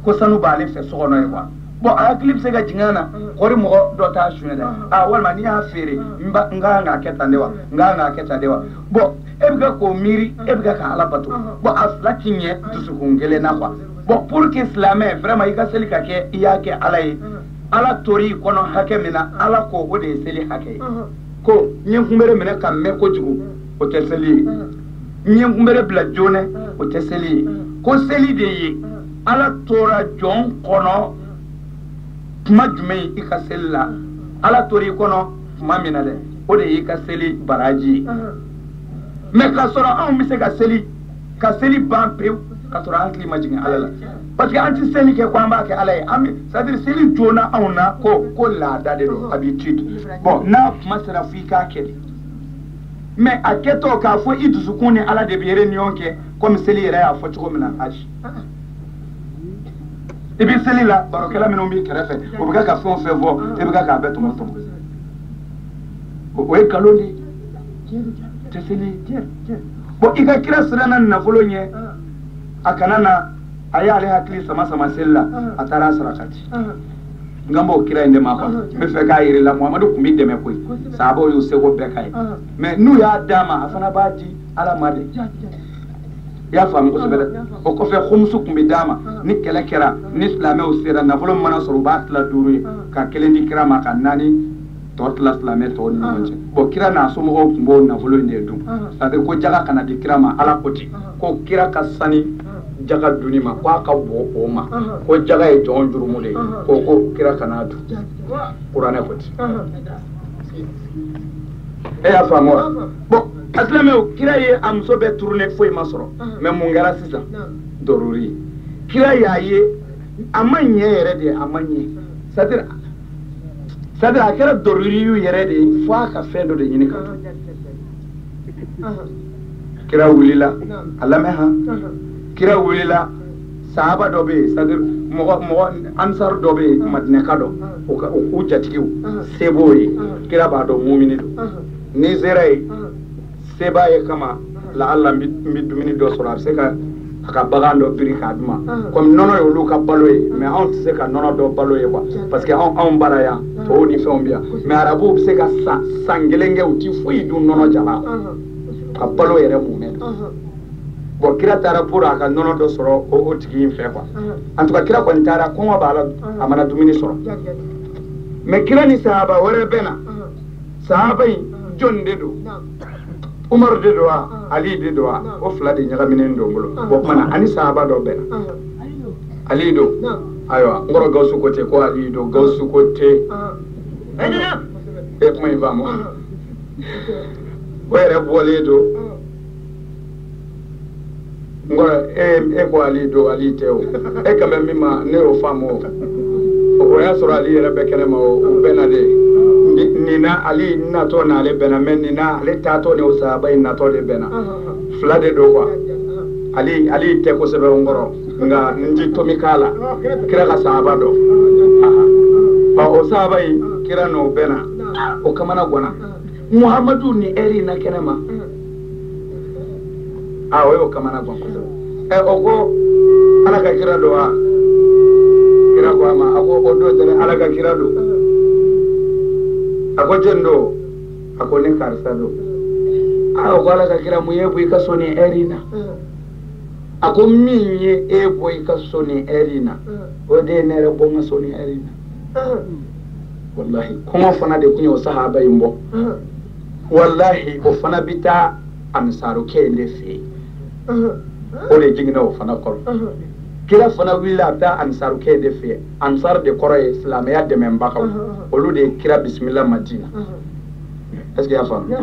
ko sanu b'ale fɛ so kɔnɔ ye quoi bon a hakili bɛ se ka jigin a na kɔri mɔgɔ dɔ t'a suɲɛ dɛ walima n'i y'a feere n kan k'a kɛ tan de wa n kan k'a kɛ tan de wa bon e bɛ ka k'o miiri e bɛ ka ala bato bon a fila ti ɲɛ dusukun kelen na quoi bon pour que silamɛ vraiment i ka seli ka kɛ i y'a kɛ ala ye ala tor'i kɔnɔ hakɛ min na ala ko o de ye seli hakɛ ye ko n ye kunbere minɛ ka mɛn kojugu o tɛ seli ye n ye kunbere bila joona o tɛ seli ye ko seli de ye ala tora jɔn kɔnɔ tuma jumɛn i ka seli la ala tor'i kɔnɔ tuma min na dɛ o de y'i ka seli baraji ye mais k'a sɔrɔ anw bɛ se ka seli ban pewu ka sɔrɔ an hakili ma jigin ala la parce que an tɛ seli kɛ ko an b'a kɛ ala ye c'est-à-dire seli joona anw na ko laada de don habitude bon n'a kuma sera fo i k'a kɛ de mais a kɛtɔ k'a fɔ i dusukun ni ala de bɛ réunion kɛ komi seli yɛrɛ y'a fɔ cogo min na ayi i bɛ seli la barokɛla minnu b'i kɛrɛfɛ o bɛ ka fɛn o fɛn fɔ i bɛ k'a bɛɛ tɔmɔ tɔmɔ o ye nkalon de ye tɛ seli bon i ka kira siranna nafolo ɲɛ a kana na a y'ale hakili sama seli la a taara a sarakati n kan b'o kira in de ma quoi n bɛ fɛ k'a yir'i la muhamadu tun bɛ dɛmɛ koyi sahabaw y'u seko bɛɛ k'a ye mais n'u y'a d'a ma a fana b'a di ala ma de i y'a faamu kosɛbɛ dɛ o kɔfɛ khumusu tun bɛ d'a ma ni kɛlɛ kɛra ni silamɛw sera nafolo min mana sɔrɔ u b'a tila 5 ye ka 1 di kira ma ka 4 tɔ tila silamɛ tɔw ni ɲɔgɔn cɛ bon kira n'a somɔgɔw tun b'o nafolo in de dun c'est à dire ko jaga kana di kira ma ala ko ten ko kira ka sani jaga dunni ma ko a ka bɔ o ma ko jaga ye jɔn jurumu de ye ko kira kana dun kuranɛ ko ten e y'a faamu wa bon asilamɛw kira ye a muso bɛɛ turulen foyi ma sɔrɔ mais mun kɛra sisan dorori ye kira y'a ye a ma ɲɛ yɛrɛ de a ma ɲɛ c'est-à-dire a kɛra dorori yɛrɛ de ye fo a ka fɛn dɔ de ɲini ka dun kira wulila a lamɛn han kira wulila sahaba dɔ bɛ yen c'est-à-dire mɔgɔ ansar dɔ bɛ yen madinɛka dɔ o k'u jatigiw se b'o ye kira b'a dɔn mumini don n'i sera yen se b'a ye kama la ala n bɛ dumuni dɔ sɔrɔ a bɛ se ka a ka bagan dɔ biri k'a d'u ma comme nɔnɔ ye olu ka balo ye mais anw tɛ se ka nɔnɔ dɔ balo ye quoi parce que anw bara yan tɔw ni fɛnw bɛ yan mais arabuw bɛ se ka san kelen kɛ u ti foyi dun nɔnɔ jala ka balo yɛrɛ mun bon kira taara pour a ka nɔnɔ dɔ sɔrɔ o tigi in fɛ quoi en tout cas kira kɔni taara kɔngɔ b'a la a mana dumuni sɔrɔ mais kira ni sahaba wɛrɛ bɛ na sahaba in jɔn de don Umar de do wa Ali de do wa o fila de ɲagaminen don bolo o kumana ani sahaba dɔ bɛn na Ali do ayiwa n kɔrɔ Gawusu ko ten ko Ali do Gawusu ko ten e kuma in faamu o yɛrɛ bɔlen do n kɔrɔ e ko Ali do Ali tɛ o e kan bɛ min ma ne y'o faamu o y'a sɔrɔ Ali yɛrɛ bɛ kɛnɛ ma o bɛn na de nina Ali natɔ n'ale bɛnna mais nina ale taatɔ ni o sahaba in natɔ de bɛnna fila de don quoi Ali tɛ kosɛbɛ n kɔrɔ nka n ti tomi k'a la kira ka sahaba dɔ o sahaba in kira n'o bɛnna o kamana gɔnna Muhamadu ni ɛri na kɛnɛ ma o y'o kamana gɔn kosɛbɛ o ko ala ka kira don wa kira ko a ma a ko o don tɛ ala ka kira don a ko jɔn don a ko ne karisa don o ko ala ka kira mun ye bɔ i ka so ni ɛri na a ko min ye e bɔ i ka so ni ɛri na o de ye ne yɛrɛ bɔ n ka so ni ɛri na wallahi kɔngɔ fana de tun ye o sahaba in bɔ wallahi o fana bɛ taa ansarukɛ in de fɛ yen o de jiginna o fana kɔrɔ kira fana wulila a bɛ taa ansarukɛ in de fɛ yen ansar de kɔrɔ ye silamɛya dɛmɛbagaw olu de ye kira bisimila Madina est-ce que i y'a faamu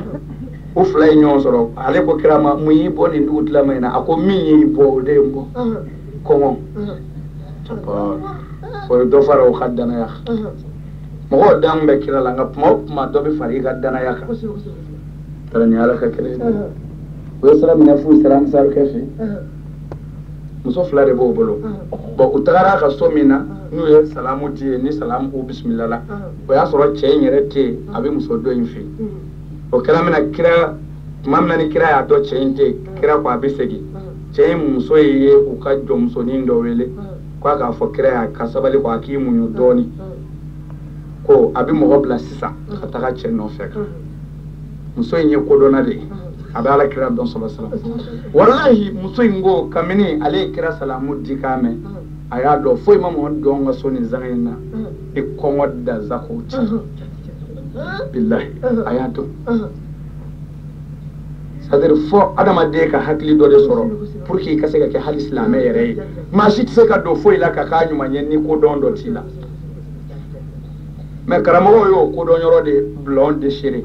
o fila ye ɲɔgɔn sɔrɔ ale ko kira ma mun y'i bɔ nin dugu tilama in na a ko min y'i bɔ o de ye n bɔ kɔngɔ o ye dɔ fara o ka danaya kan mɔgɔw dan bɛ kira la nka tuma o tuma dɔ bɛ fara i ka danaya kan tara ni ala ka kɛlɛ ye o ye sira minɛ f'u sera ansarukɛ fɛ muso fila de b'o bolo bon u tagara a ka so min na n'u ye salamu di ye ni salamu k'u bisimila la o y'a sɔrɔ cɛ in yɛrɛ tɛ yen a bɛ muso dɔ in fɛ o kɛra min na kira tuma min na ni kira y'a dɔn cɛ in tɛ yen kira ko a bɛ segin cɛ in muso ye u ka jɔnmusonin dɔ wele k'a k'a fɔ kira y'a ka sabali ko a k'i muɲu dɔɔnin ko a bɛ mɔgɔ bila sisan ka taga cɛ nɔfɛ kan muso in ye kodɔnna de ye a bɛ ala kira dɔn sɔlɔ walahi muso in ko kabini ale ye kira salamu di k'a mɛn a y'a dɔn foyi ma mɔgɔ dɔn ka so nin zanga in na i kɔngɔ da zako ci bilahi a y'a dɔn c'est à dire fɔ adamaden ka hakili dɔ de sɔrɔ pour que i ka se ka kɛ hali silamɛ yɛrɛ ye maa si tɛ se ka don foyi la ka k'a ɲuman ye ni kodɔn dɔ t'i la mais karamɔgɔw y'o kodɔn yɔrɔ de bila anw déchiré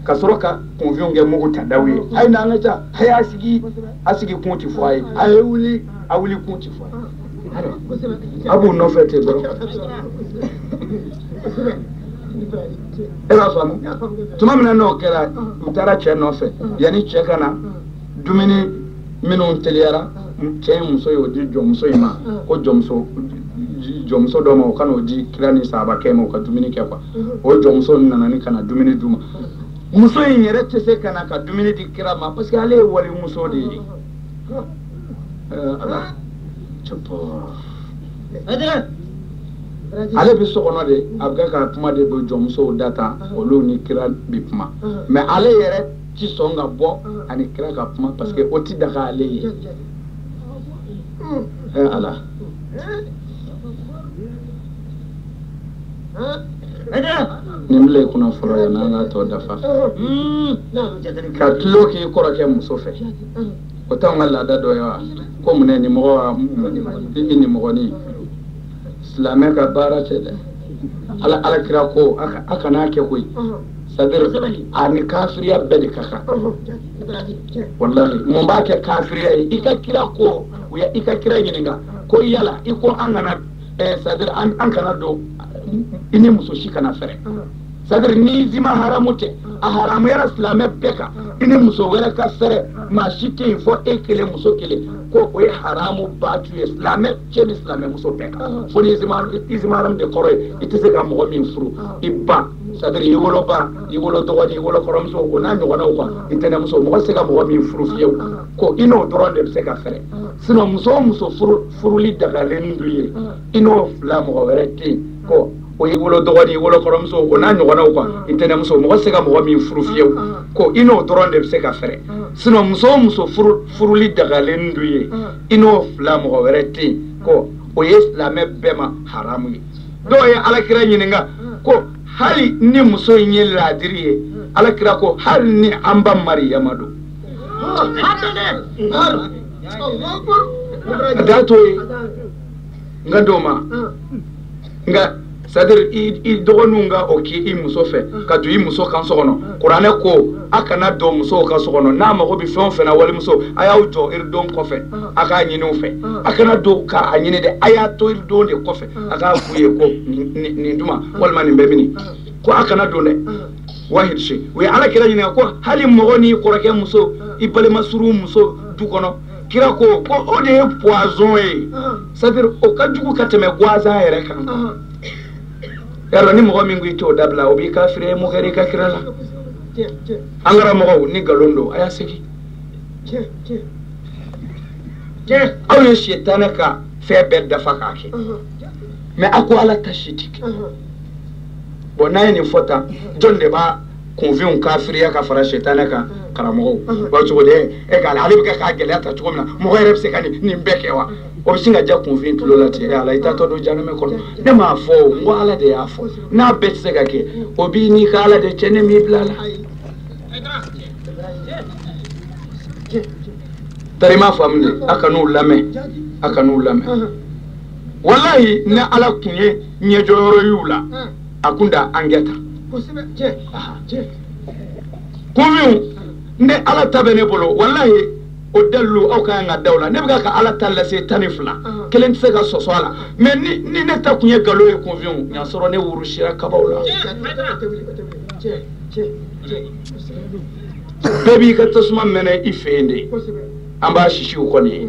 ka sɔrɔ ka kunfɛnw kɛ mugu ta daw ye a ye n'an ka ca a y'a sigi kun tɛ fɔ a ye a ye wuli a wuli kun tɛ fɔ a ye a b'u nɔfɛ ten dɔrɔn e b'a faamu tuma min na n'o kɛra u taara cɛ nɔfɛ yanni cɛ ka na dumuni minnu teliyara cɛ in muso y'o di jɔnmuso in ma ko jɔnmuso dɔ ma o ka n'o di kira ni sahabakɛ ma u ka dumuni kɛ quoi o jɔnmuso nana ni ka na dumuni d'u ma muso in yɛrɛ tɛ se ka na ka dumuni di kira ma parce que ale ye walimuso de ye ala ale bɛ so kɔnɔ de a bɛ ka kuma de bɛ jɔnmusow da ta olu ni kira bɛ kuma mais ale yɛrɛ ti sɔn ka bɔ ani kira ka kuma parce que o ti daga ale ye ala nimle kuna foro ya nanga to dafa ka tulo ki kora ke muso fe o ta ngala da do ya ko mun ni mo ni mo ni islamé ka bara ce da ala kira ko aka na ke koy sadir ani kafiriya bedi kaka wallahi mo ba ke kafiriya ika kira ko ya ika kira yininga ko yala iko angana sadir an kana do ini muso shi kana fere sadir ni zima haramute a haramu yara islamé beka ini muso wala ka fere ma shike fo ekele muso kele ko ko haramu batu islamé chen islamé muso beka fo ni zima ram de kore itise ka mo min furu ibba sadir yigolo ba yigolo to wadi yigolo korom so ko na nyogona ko itene muso mo se ka mo min furu fiyo ko ino doron de se ka fere sino muso furu li daga lenduye ino fla mo werete ko o yigolo dogoni yigolo koromso o na nyogona ko itene muso mo se ka mo min furu fiyo ko ino doron de se ka fere sino muso furu li daga lenduye ino fla mo werete ko o islame bema haramu do ya alakira nyininga ko hali ni muso yin ladiriye alakira ko hali ni amba maryama do dato nga doma nga sadir I dogonunga oki I muso fe ka du I muso kan sokono qur'ane ko akana do muso ka sokono na ma ko bi fon fe na wali muso ayaw to irdon ko fe aka nyinu fe akana do ka anyine de ayato irdon de ko fe aka fuye ko ni duma wal man mbebini ko akana do ne wahid shi we ala kira nyina ko hali mogoni korake muso ibale masuru muso du kono kira ko o de poison sadir o ka jugu kateme gwaza yere kan yaro ni mo mingu ito dabla obi kafire mo gari ka kirala angara mo ni galondo aya seki aw ye shetana ka fe bedda fakake me ako ala tashitik bona ni fota jonde ba convient kafire ka fara shetana ka karamo ba to de e gal halib ka gelata to komna mo gari se kani ni mbekewa o singa ja convient lolati ala ita to do janome ko de ma fo ngo ala de ya fo na bet se ga ke obi ni ka ala de chene mi blala tarima famne akanu lame wallahi na ala kunye nye joro yula akunda angeta convient nde ala tabene bolo wallahi o dallu o ka nga dawla ne bga ka ala talla se tanifla kelen se ga soswala mais ni ne ta kunye galo e convient nya soro ne wuru shira kabawla bebi ka tasuma mene ifende amba shishi ko ni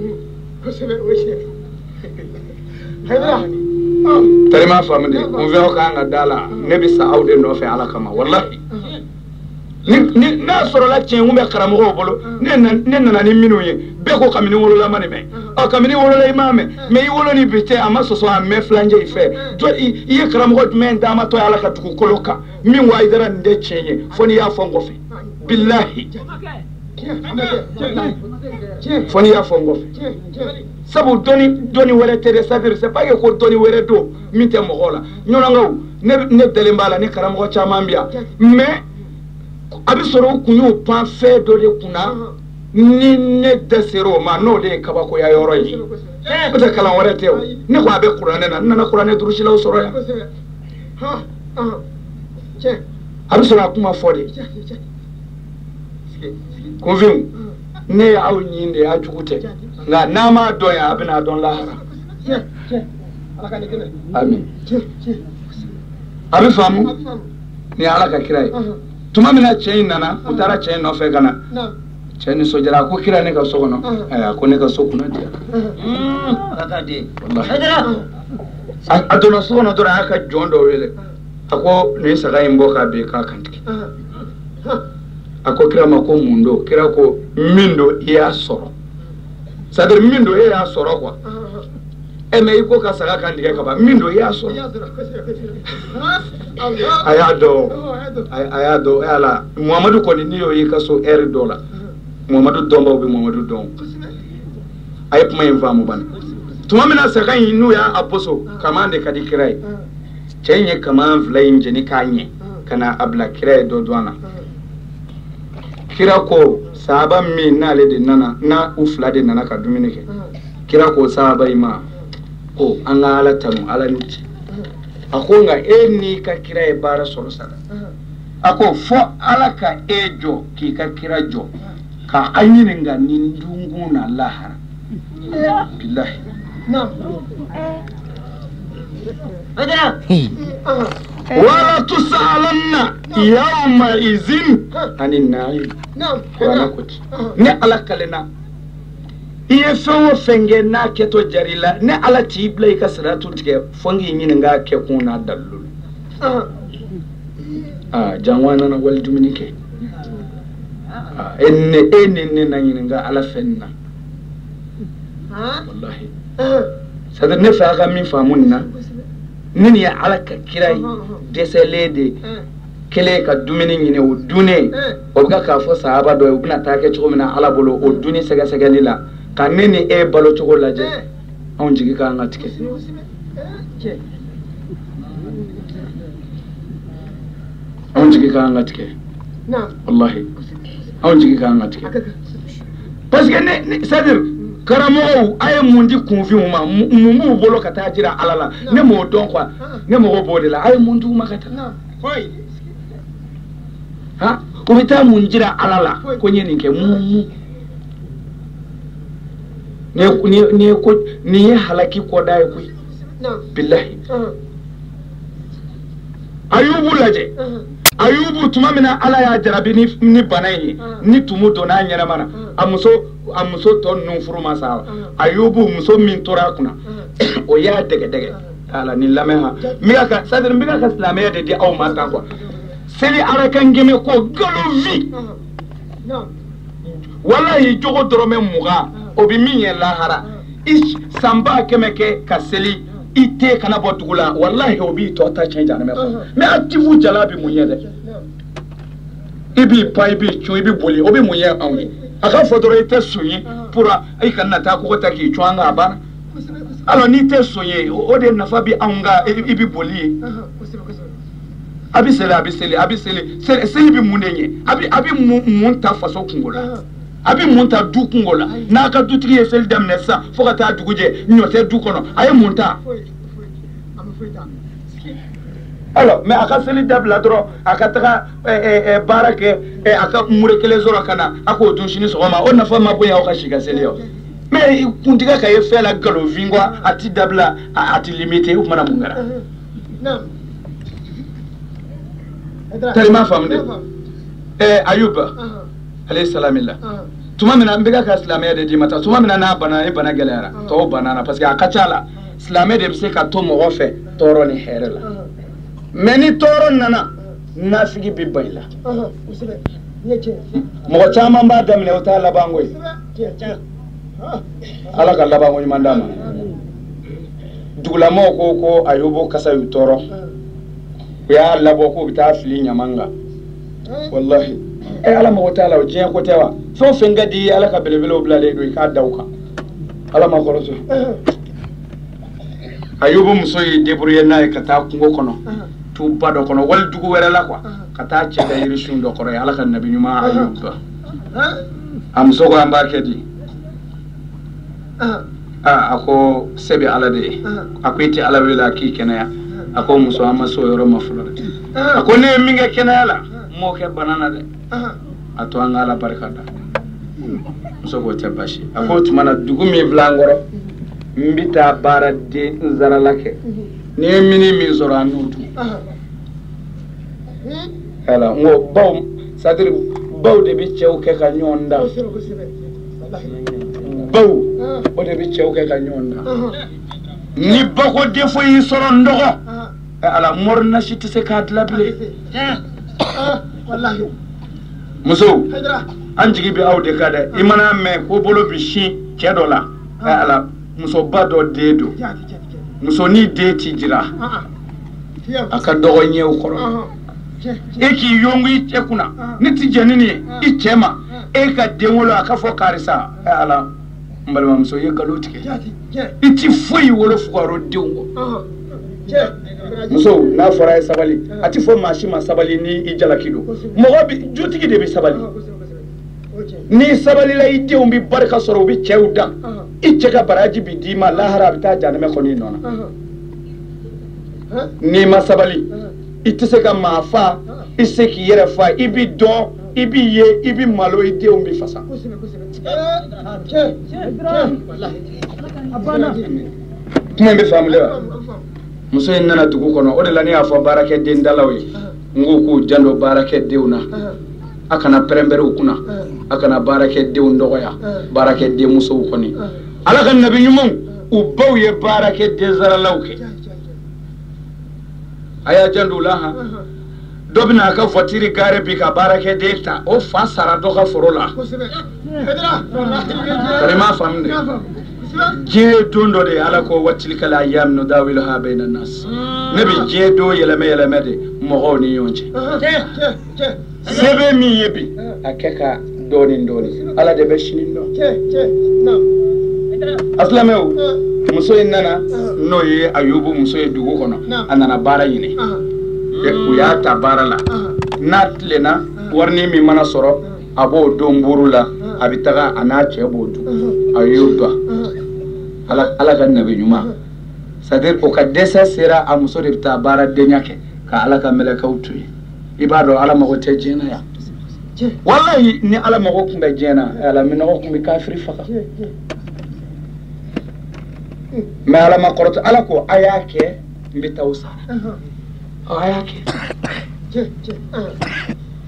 tarima famde convient o ka nga dala ne bi sa awde no fe ala kama wallahi ni na soro la chen umbe karamo bolo ne na ni minu ye be ko kamini wolo la mane me o kamini wolo la imame me yi wolo ni bite ama so me flanje ife to iye karamo men dama to ala ka tuku koloka min wa idara nde chenye foni ya fongo fe billahi foni ya fongo fe sabu doni were tere sadir c'est pas que ko doni were do mite mo gola nyona ngaw ne delembala ni karamo chama mbia mais abi soro kunyu pan fe do de kuna ni ne desero ma no de kaba ko ya yoro yi bata kala wore tew ne ko abe qur'ane na qur'ane durushi law soro ya abi soro kuma fode convient ne aw nyinde a jugute nga nama do ya abina don lahara amin abi famu ni ala ka kirai tuma mina chain nana utara chain no fe kana chain so jara ko kira ne ka so kono aya ko ne ka so kuna dia kaka de wallahi adona so no dora aka jondo wele ako ne saga imbo ka be ka kantiki ako kira mako mundo kira ko mindo ya soro sadir mindo ya soro kwa eme iko ka saga kandike ka ba mindo ya soro ayado ala Muhammadu ko ni niyo yi kaso $1 Muhammadu domba obi Muhammadu dom ayep may famu ban tuma mina sakan yinu ya aposo kamande kadi kirai chenye kama vlain jeni kanye kana abla kira do dwana kira ko sahaba mi na le de nana na ufla de nana ka dumine ke kira ko sahaba ima ko an ala tanu ala nuti ako nga eni ka kira e bara solo sala ako fo ala ka ejo ki ka kira jo ka anyine nga nindungu na lahara billahi na wala tusalanna yawma izin anin naim qur'ana kuti ne ala kalena iye fewo fenge na keto jarila ne ala tiblai ka siratu tike fongi nyine nga ke kuna dallul jangwana na wal duminike enne na nyine nga ala fenna wallahi sadar ne fa ga min famunna nini ya ala ka kirai deselede kele ka dumini nyine o dune o ga ka fo sahaba do bina ta ke chugo mina ala bolo o duni sega sega lila ka nini e balo chugo laje on jigi ka ngatike on jigi ka ngatike na wallahi on jigi ka ngatike parce que ne sadir karamo ay mundi confiance ma mumu bolo kata jira alala ne mo don quoi ne mo bode la ay mundu makata koy ha ko bita mun jira alala ko nyeni ke mumu ne ko ni halaki ko dai ku billahi ayubu laje ayubu tumamina ala ya jarabi ni banayi ni tumu dona nyana mana amuso ton nun furu masawa ayubu muso min tora kuna o ya dege ala ni lameha miga ka sadar miga ka islamiyya de di aw mata kwa seli arakan geme ko galovi wallahi jogo dorome muga obi minye lahara ish samba kemeke ka seli ite kana botugula wallahi obi to ta change na me ativu jalabi munyede ibi pa ibi chu ibi boli obi munye anwi aka fodoro ite sunyi pura ai kan ta ko ta ki chuanga bana alo ni te sunyi o de nafa bi anga ibi boli abisele seli bi munenye abi munta faso kungola abi munta du kungola na ka du triye sel damne sa fo ka ta duguje nyote du kono ay munta alors mais aka seli dabla dro aka taka barake aka murekele zoro kana ako dun shini so ma on na fa ma boya o ka shiga seli yo mais kuntiga ka ye fela galo vingwa ati dabla ati limité ou mana mungara non tellement famde ayuba alayhi salamillah tuma mina mbiga ka islamiyya de dimata tuma mina na bana galera to banana parce que akachala islamiyya de bse ka to mo ofe toro ni herela meni toro nana nafigi bi bayla mo chama mba damne o ta labangoy ala ka labangoy mandama dugula mo ko ayubo kasa yu toro ya labo ko bita fili nyamanga wallahi ala ma wata la jiya ko tewa fo fenga di ala ka belebele oblale do ka dawka ala ma ko so ayubu musoyi debrouiller na ka ta kungo kono tu bado kono wal dugu were la kwa ka ta ce da yirishun do koro ala kan nabi nyuma ayuba am so ko ambake di ako sebe ala de akwiti ala wela ki kenaya ako muso amma so yoro mafula ako ne minga kenala mo ke banana de ato angala barkada muso ko tabashi ako tumana dugu mi vlangoro mbita bara de nzara lake ne mini mi zoro anutu ala ngo baw sadir baw de bi cew ke ka nyonda baw o de bi cew ke ka nyonda ni bako defo yi soro ndogo ala morna shiti se ka dlable wallahi muso anjigi bi awde kada imana me ko bolo bi shi kedola ala muso bado dedo muso ni deti jira aka dogo nyew koro eki yongu ichekuna niti janini ichema eka dengolo aka fo karisa ala mbalma muso ye galotike iti foi wolo fugaro dengo muso n'a fɔra ye sabali a ti fɔ maa si ma sabali ni i jalaki don mɔgɔ bi jutigi de bɛ sabali ni sabali la i denw bi barika sɔrɔ u bi cɛw dan i cɛ ka baraji bi d'i ma lahara a bɛ taa janɛmɛ kɔnɔ i nɔ na n'i ma sabali i tɛ se ka maa fa i se k'i yɛrɛ fa i bi dɔn i bi ye i bi malo i denw bi fasa kuma bɛ faamu wa muso in nana dugu kɔnɔ o de la ne y'a fɔ baarakɛden dalaw ye n ko k'u janto baarakɛdenw na a kana pɛrɛnpɛrɛn u kunna a kana baarakɛdenw dɔgɔya baarakɛden musow kɔni ala ka nabi ɲumanw u baw ye baarakɛden zaralaw kɛ a y'a janto u la han dɔ bɛna a ka voiture gare bi ka baarakɛden ta o fa sara dɔ ka foro la bari m'a faamu dɛ diɲɛ don dɔ de ala ko watilikala ayyam nudawiluha bayna nas ne bɛ diɲɛ don yɛlɛmɛ yɛlɛmɛ de mɔgɔw ni ɲɔgɔn cɛ sɛbɛn min ye bi a kɛ ka dɔɔnin dɔɔnin ala de bɛ sini dɔn a silamɛw muso in nana n'o ye ayubu muso ye dugu kɔnɔ a nana baara ɲini u y'a ta baara la n'a tilenna warini min mana sɔrɔ a b'o don buru la a bɛ taga a n'a cɛ b'o dun a y'o dɔn ala ka nabi ɲuman c'est-à-dire o ka dɛsɛ sera a muso de bɛ taa baaradenya kɛ ka ala ka mɛlɛkɛw to yen i b'a dɔn ala mago tɛ diɲɛ na yan walahi ni ala mago tun bɛ diɲɛ na ala minɔgɔ tun bɛ kafiri faga mais ala ma kɔrɔtɔ ala ko a y'a kɛ n bɛ taa o sara a y'a kɛ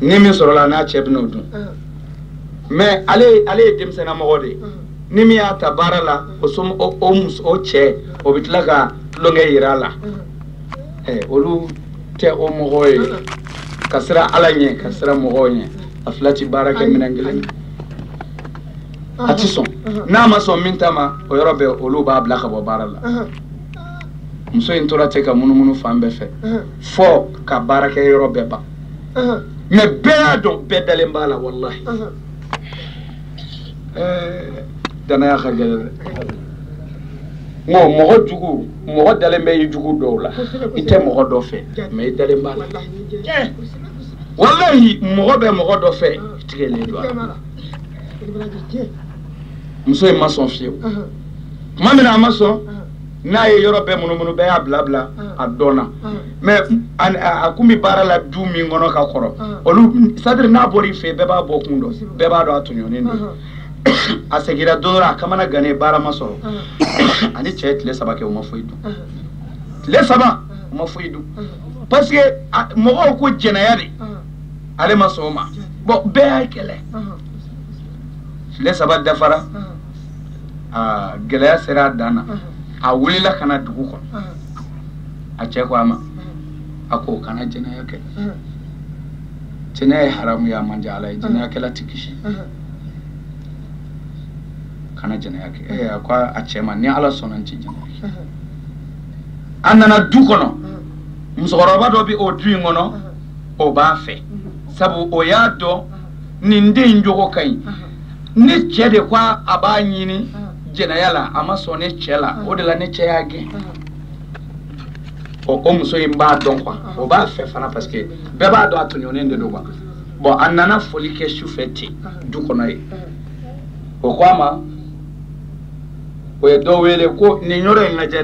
ni min sɔrɔla n'a cɛ bɛn'o dun mais ale ye denmisɛnnin mɔgɔ de ye ni min y'a ta baara la o cɛ o bɛ tila ka tulonkɛ yira a la olu tɛ o mɔgɔ ye ka siran ala ɲɛ ka siran mɔgɔw ɲɛ a fila ti baara kɛ minɛn kelen a ti sɔn n'a ma sɔn min ta ma o yɔrɔ bɛɛ olu b'a bila ka bɔ baara la muso in tora ten ka munumunu fan bɛɛ fɛ fɔ ka baarakɛ yɔrɔ bɛɛ ban mais bɛɛ y'a dɔn bɛɛ dalen b'a la walahi danaya ka gɛlɛn dɛ nko mɔgɔ jugu mɔgɔ dalen bɛ i jugu dɔw la i tɛ mɔgɔ dɔ fɛ mais i dalen b'a la walahi mɔgɔ bɛ mɔgɔ dɔ fɛ i tigɛlen don a la muso in ma sɔn fiyewu tuma min na a ma sɔn n'a ye yɔrɔ bɛɛ munumunu bɛɛ y'a bila bila a dɔnna mais a kun bɛ baara la du min kɔnɔ ka kɔrɔ olu c'est-à-dire n'a bɔra i fɛ yen bɛɛ b'a bɔ kun dɔn bɛɛ b'a dɔn a tɔɲɔnen don a seginna don dɔ la a kamana gannen baara ma sɔrɔ ani cɛ ye tile 3 kɛ o ma foyi dun tile 3 o ma foyi dun parce que mɔgɔw ko jɛnɛya de ale ma sɔn o ma bon bɛɛ y'a kɛlɛ tile 3 dafara gɛlɛya sera a dan na a wulila ka na dugu kɔnɔ a cɛ ko a ma a ko kana jɛnɛya kɛ jɛnɛya ye haramu ye a man di ala ye jɛnɛya kɛla tɛ kisi kana jɛnɛya kɛ a ko a cɛ ma ni ala sɔnna n tɛ jɛnɛya kɛ a nana du kɔnɔ musokɔrɔba dɔ bɛ o du in kɔnɔ o b'a fɛ sabu o y'a dɔn nin den in jogo ka ɲi ni cɛ de ko a b'a ɲini jɛnɛya la a ma sɔn ne cɛ la o de la ne cɛ y'a gɛn o muso in b'a dɔn quoi o b'a fɛ fana parce que bɛɛ b'a dɔn a tɔɲɔnen de don quoi bon a nana foli kɛ sufɛ ten du kɔnɔ ye o ko a ma o ye dɔ wele ko nin yɔrɔ in lajɛ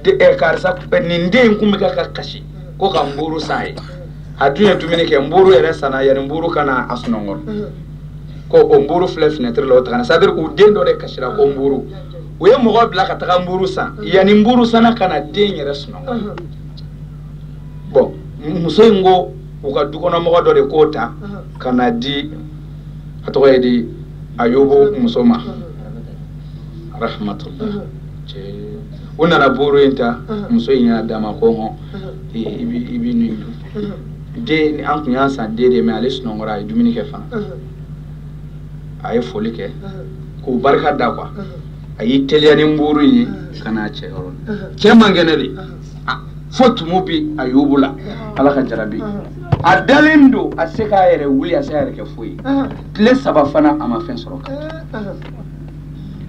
dɛ karisa nin den in kun bɛ ka kasi ko ka nburu san ye a dun ye dumuni kɛ nburu yɛrɛ sanna yanni nburu kana a sunɔgɔ ko o nburu filɛ fenêtre la o tagana c'est à dire u den dɔ de kasira ko nburu u ye mɔgɔ bila ka taga nburu san yanni nburu sanna kana den yɛrɛ sunɔgɔ bon muso in ko u ka dukɔnɔmɔgɔ dɔ de k'o ta ka na di a tɔgɔ ye di ayubu muso ma rahmatullah u nana buru in ta muso in y'a d'a ma ko hɔn i bi nin dun den an tun y'a san den de mais ale sunɔgɔra a ye dumuni kɛ fana a ye foli kɛ k'u barika da quoi a y'i teliya ni nburu in ye ka n'a cɛ yɔrɔ la cɛ man kɛnɛ de fo tumu bi ayubu la ala ka jarabi a dalen don a se k'a yɛrɛ wuli a se k'a yɛrɛ kɛ foyi tile 3 fana a ma fɛn sɔrɔ ka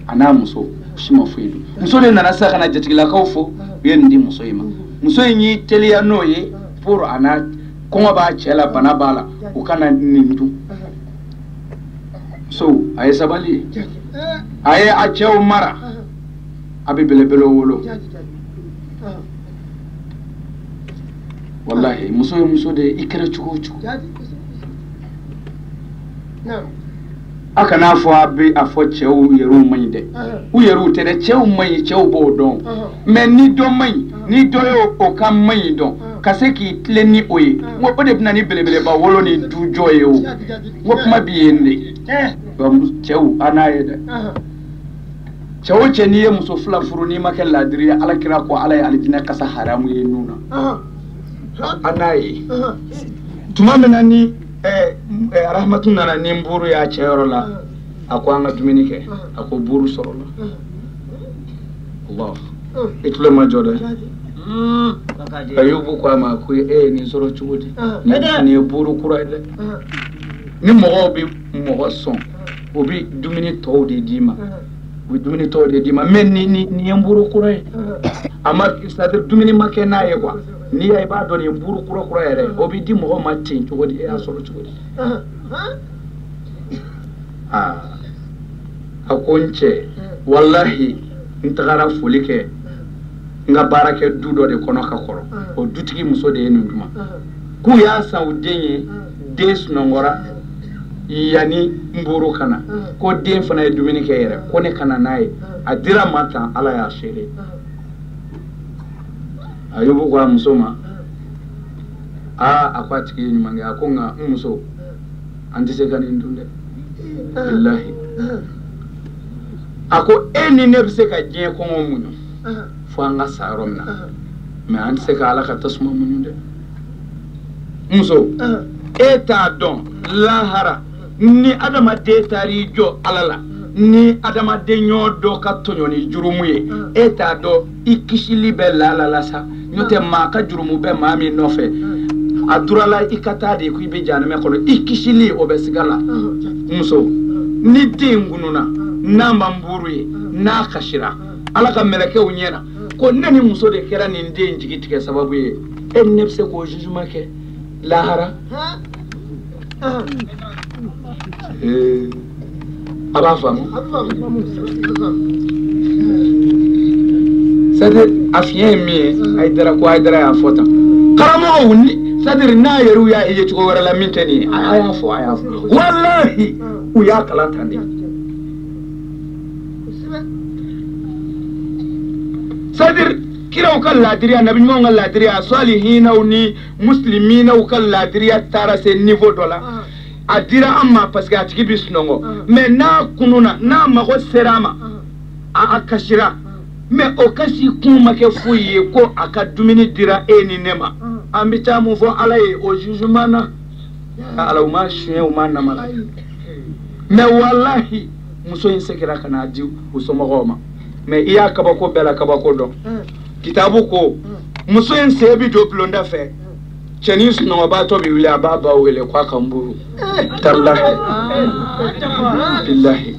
a n'a muso sima foyi muso de nana sa kana jatigilakaw fo u ye nin di muso in ma muso in y'i teliya n'o ye pour ana kɔngɔ b'a cɛ la bana b'a la u kana nin dun so a ye sabali a ye a cɛw mara a bɛ belebele wolo wallahi muso ye muso de i kɛra cogo o cogo a kana fɔ a bɛ a fɔ cɛw yɛrɛw man ɲi dɛ u yɛrɛw tɛ dɛ cɛw man ɲi cɛw b'o dɔn mais ni dɔ man ɲi ni dɔ ye o ka man ɲi dɔn ka se k'i tilen ni o ye n ko o de bɛna ni belebeleba wolo ni dujɔ ye o n ko kuma b'i yen de cɛw a n'a ye dɛ cɛ o cɛ n'i ye muso fila furu n'i ma kɛ laadiri ye alakira ko ala ye alijinɛ kasa haramu ye nun na a n'a ye tuma min na ni rahmatu nana ni buru y'a cɛ yɔrɔ la a ko an ka dumuni kɛ a ko buru sɔrɔla Allah i tulo ma jɔ dɛ Ayubu ko a ma ko nin sɔrɔ cogo di nin ye buru kura ye dɛ ni mɔgɔw bɛ mɔgɔ sɔn o bɛ dumuni tɔw de d'i ma u bɛ dumuni tɔw de d'i ma mais nin ye buru kura ye a ma c'est-à-dire dumuni ma kɛ n'a ye quoi n'i y'a ye i b'a dɔn nin ye buru kura yɛrɛ o bɛ di mɔgɔ ma ten cogo di e y'a sɔrɔ cogo di a ko n cɛ wallahi n tagara foli kɛ n ka baara kɛ du dɔ de kɔnɔ ka kɔrɔ o dutigi muso de ye nin duman k'u y'a san u den ye den sunɔgɔra yanni n buru ka na ko den fana ye dumuni kɛ yɛrɛ ko ne ka na n'a ye a dira ma tan ala y'a seere Ayubu ko a muso ma a ko a tigi ye ɲuman kɛ a ko nka n muso an tɛ se ka nin dun dɛ bilahi a ko e ni ne bɛ se ka diɲɛ kɔngɔ muɲu fo an ka sa yɔrɔ min na mais an tɛ se ka ala ka tasuma muɲu dɛ muso e t'a dɔn lahara ni adamaden taar'i jɔ ala la ni adamaden ɲɔ dɔ ka tɔɲɔ ni jurumu ye e t'a dɔn i kisili bɛ laala la sa n'o tɛ maa ka jurumu bɛ maa min nɔfɛ a durala i ka taa de ko i bɛ jahanama kɔnɔ i kisili o bɛ siga la muso ni den gununa n'a man buru ye n'a kasira ala ka mɛlɛkɛw ɲɛna ko ne ni muso de kɛra nin den jigi tigɛ sababu ye e ni ne bɛ se k'o jugement kɛ lahara a b'a faamu c'est-à-dire a fiɲɛ ye min ye Hayidara y'a fɔ tan karamɔgɔw ni c'est-à-dire n'a yɛrɛw y'a ye cogo wɛrɛ la min tɛ nin ye a y'a fɔ wallahi u y'a kalan tan de c'est-à-dire kiraw ka laadiriya nabi ɲumanw ka laadiriya salihinaw ni musliminaw ka laadiriya taara se niveau dɔ la a dira an ma parce que a tigi bɛ sunɔgɔ mais n'a kununa n'a mago sera a ma a kasira mais o kasi kun ma kɛ foyi ye ko a ka dumuni dira e ni ne ma an bɛ taa mun fɔ ala ye o jugement na ala u ma suɲɛ u ma namala mais wallahi muso in seginna ka n'a di u somɔgɔw ma mais i y'a kabako bɛɛ la kabako dɔn kitabu ko muso in sen bɛ don bulonda fɛ cɛnin sunɔgɔbaatɔ bɛ wuli a b'a ba wele k'a ka n buru tallahi billahi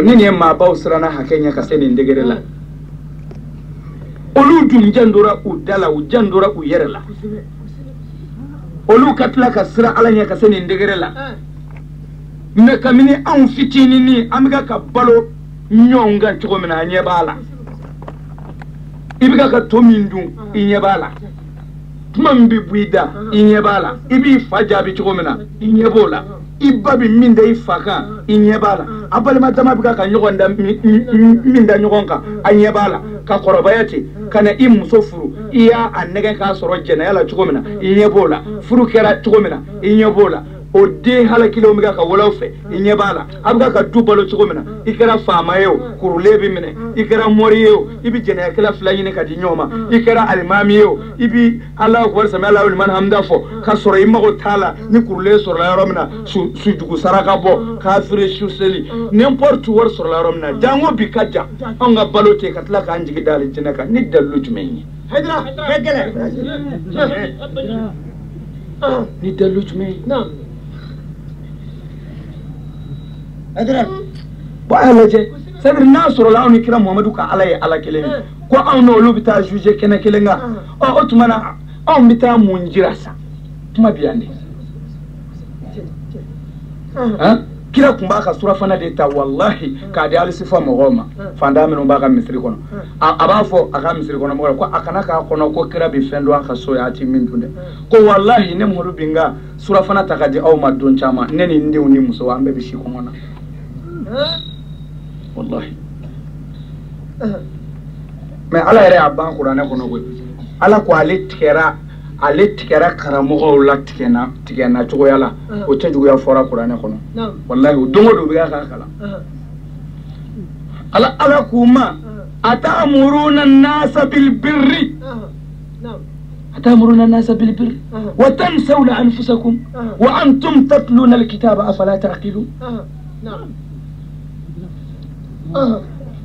ni nin ye maabaw siranna hakɛ ɲɛ ka se nin degere la olu dun jandora u da la u jandora u yɛrɛ la olu ka tila ka siran ala ɲɛ ka se nin degere la mais kabini anw fitinini an bɛ ka balo ɲɔgɔn kan cogo min na a ɲɛ b'a la i bɛ ka to min dun i ɲɛ b'a la kuma min bɛ bɔ i da i ɲɛ b'a la i b'i fa jaabi cogo min na i ɲɛ b'o la i ba bɛ min da i fa kan i ɲɛ b'a la a balima dama bɛ ka ɲɔgɔn da min da ɲɔgɔn kan a ɲɛ b'a la ka kɔrɔbaya ten ka na i muso furu i y'a nɛgɛ k'a sɔrɔ jɛnɛya la cogo min na i ɲɛ b'o la furu kɛra cogo min na i ɲɛ b'o la o den halakilenw bɛ ka walaw fɛ i ɲɛ b'a la a bɛ ka du balo cogo min na i kɛra faama ye o kurulen bɛ minɛ i kɛra mɔri ye o i bɛ jɛnɛyakɛla fila ɲini ka di ɲɔgɔn ma i kɛra alimami ye o i bɛ Alahu akbar sami Alahu liman hamida fɔ ka sɔrɔ i mago t'a la ni kurulen sɔrɔla yɔrɔ min na sujugu saraka bɔ kafiri su seli n'importe wari sɔrɔla yɔrɔ min na jango bi ka jan anw ka balo ten ka tila k'an jigi da alijinɛ kan ni dalilu jumɛn ye ni dalu jumɛn bon a lajɛ c'est à dire n'a sɔrɔla anw ni kira Muhamadu ka ala ye ala kelen ye ko anw n'olu bɛ taa juger kɛnɛ kelen kan o tuma na anw bɛ taa mun jira sa kuma bɛ yan de kira kun b'a ka surafana de ta wallahi k'a di alisifa mɔgɔw ma fanda minnu b'a ka misiri kɔnɔ a b'a fɔ a ka misiri kɔnɔ mɔgɔw ko a kana k'a kɔnɔ ko kira bɛ fɛn dɔn a ka so ye a ti min dun dɛ ko wallahi ne Muhamadu bin ka surafana ta ka di aw ma don caman ne ni n denw ni muso an bɛɛ bɛ si kɔngɔ na wallahi mais ala yɛrɛ y'a ban kuranɛ kɔnɔ koyi ala ko ale tigɛra karamɔgɔw la tigɛna cogoya la o cɛjuguya fɔra kuranɛ kɔnɔ wallahi o don o don u bɛ k'a kalan ala k'u ma atamuruna an-nasa bil birri أتأمرون الناس بالبر وتنسون أنفسكم وأنتم تتلون الكتاب أفلا تعقلون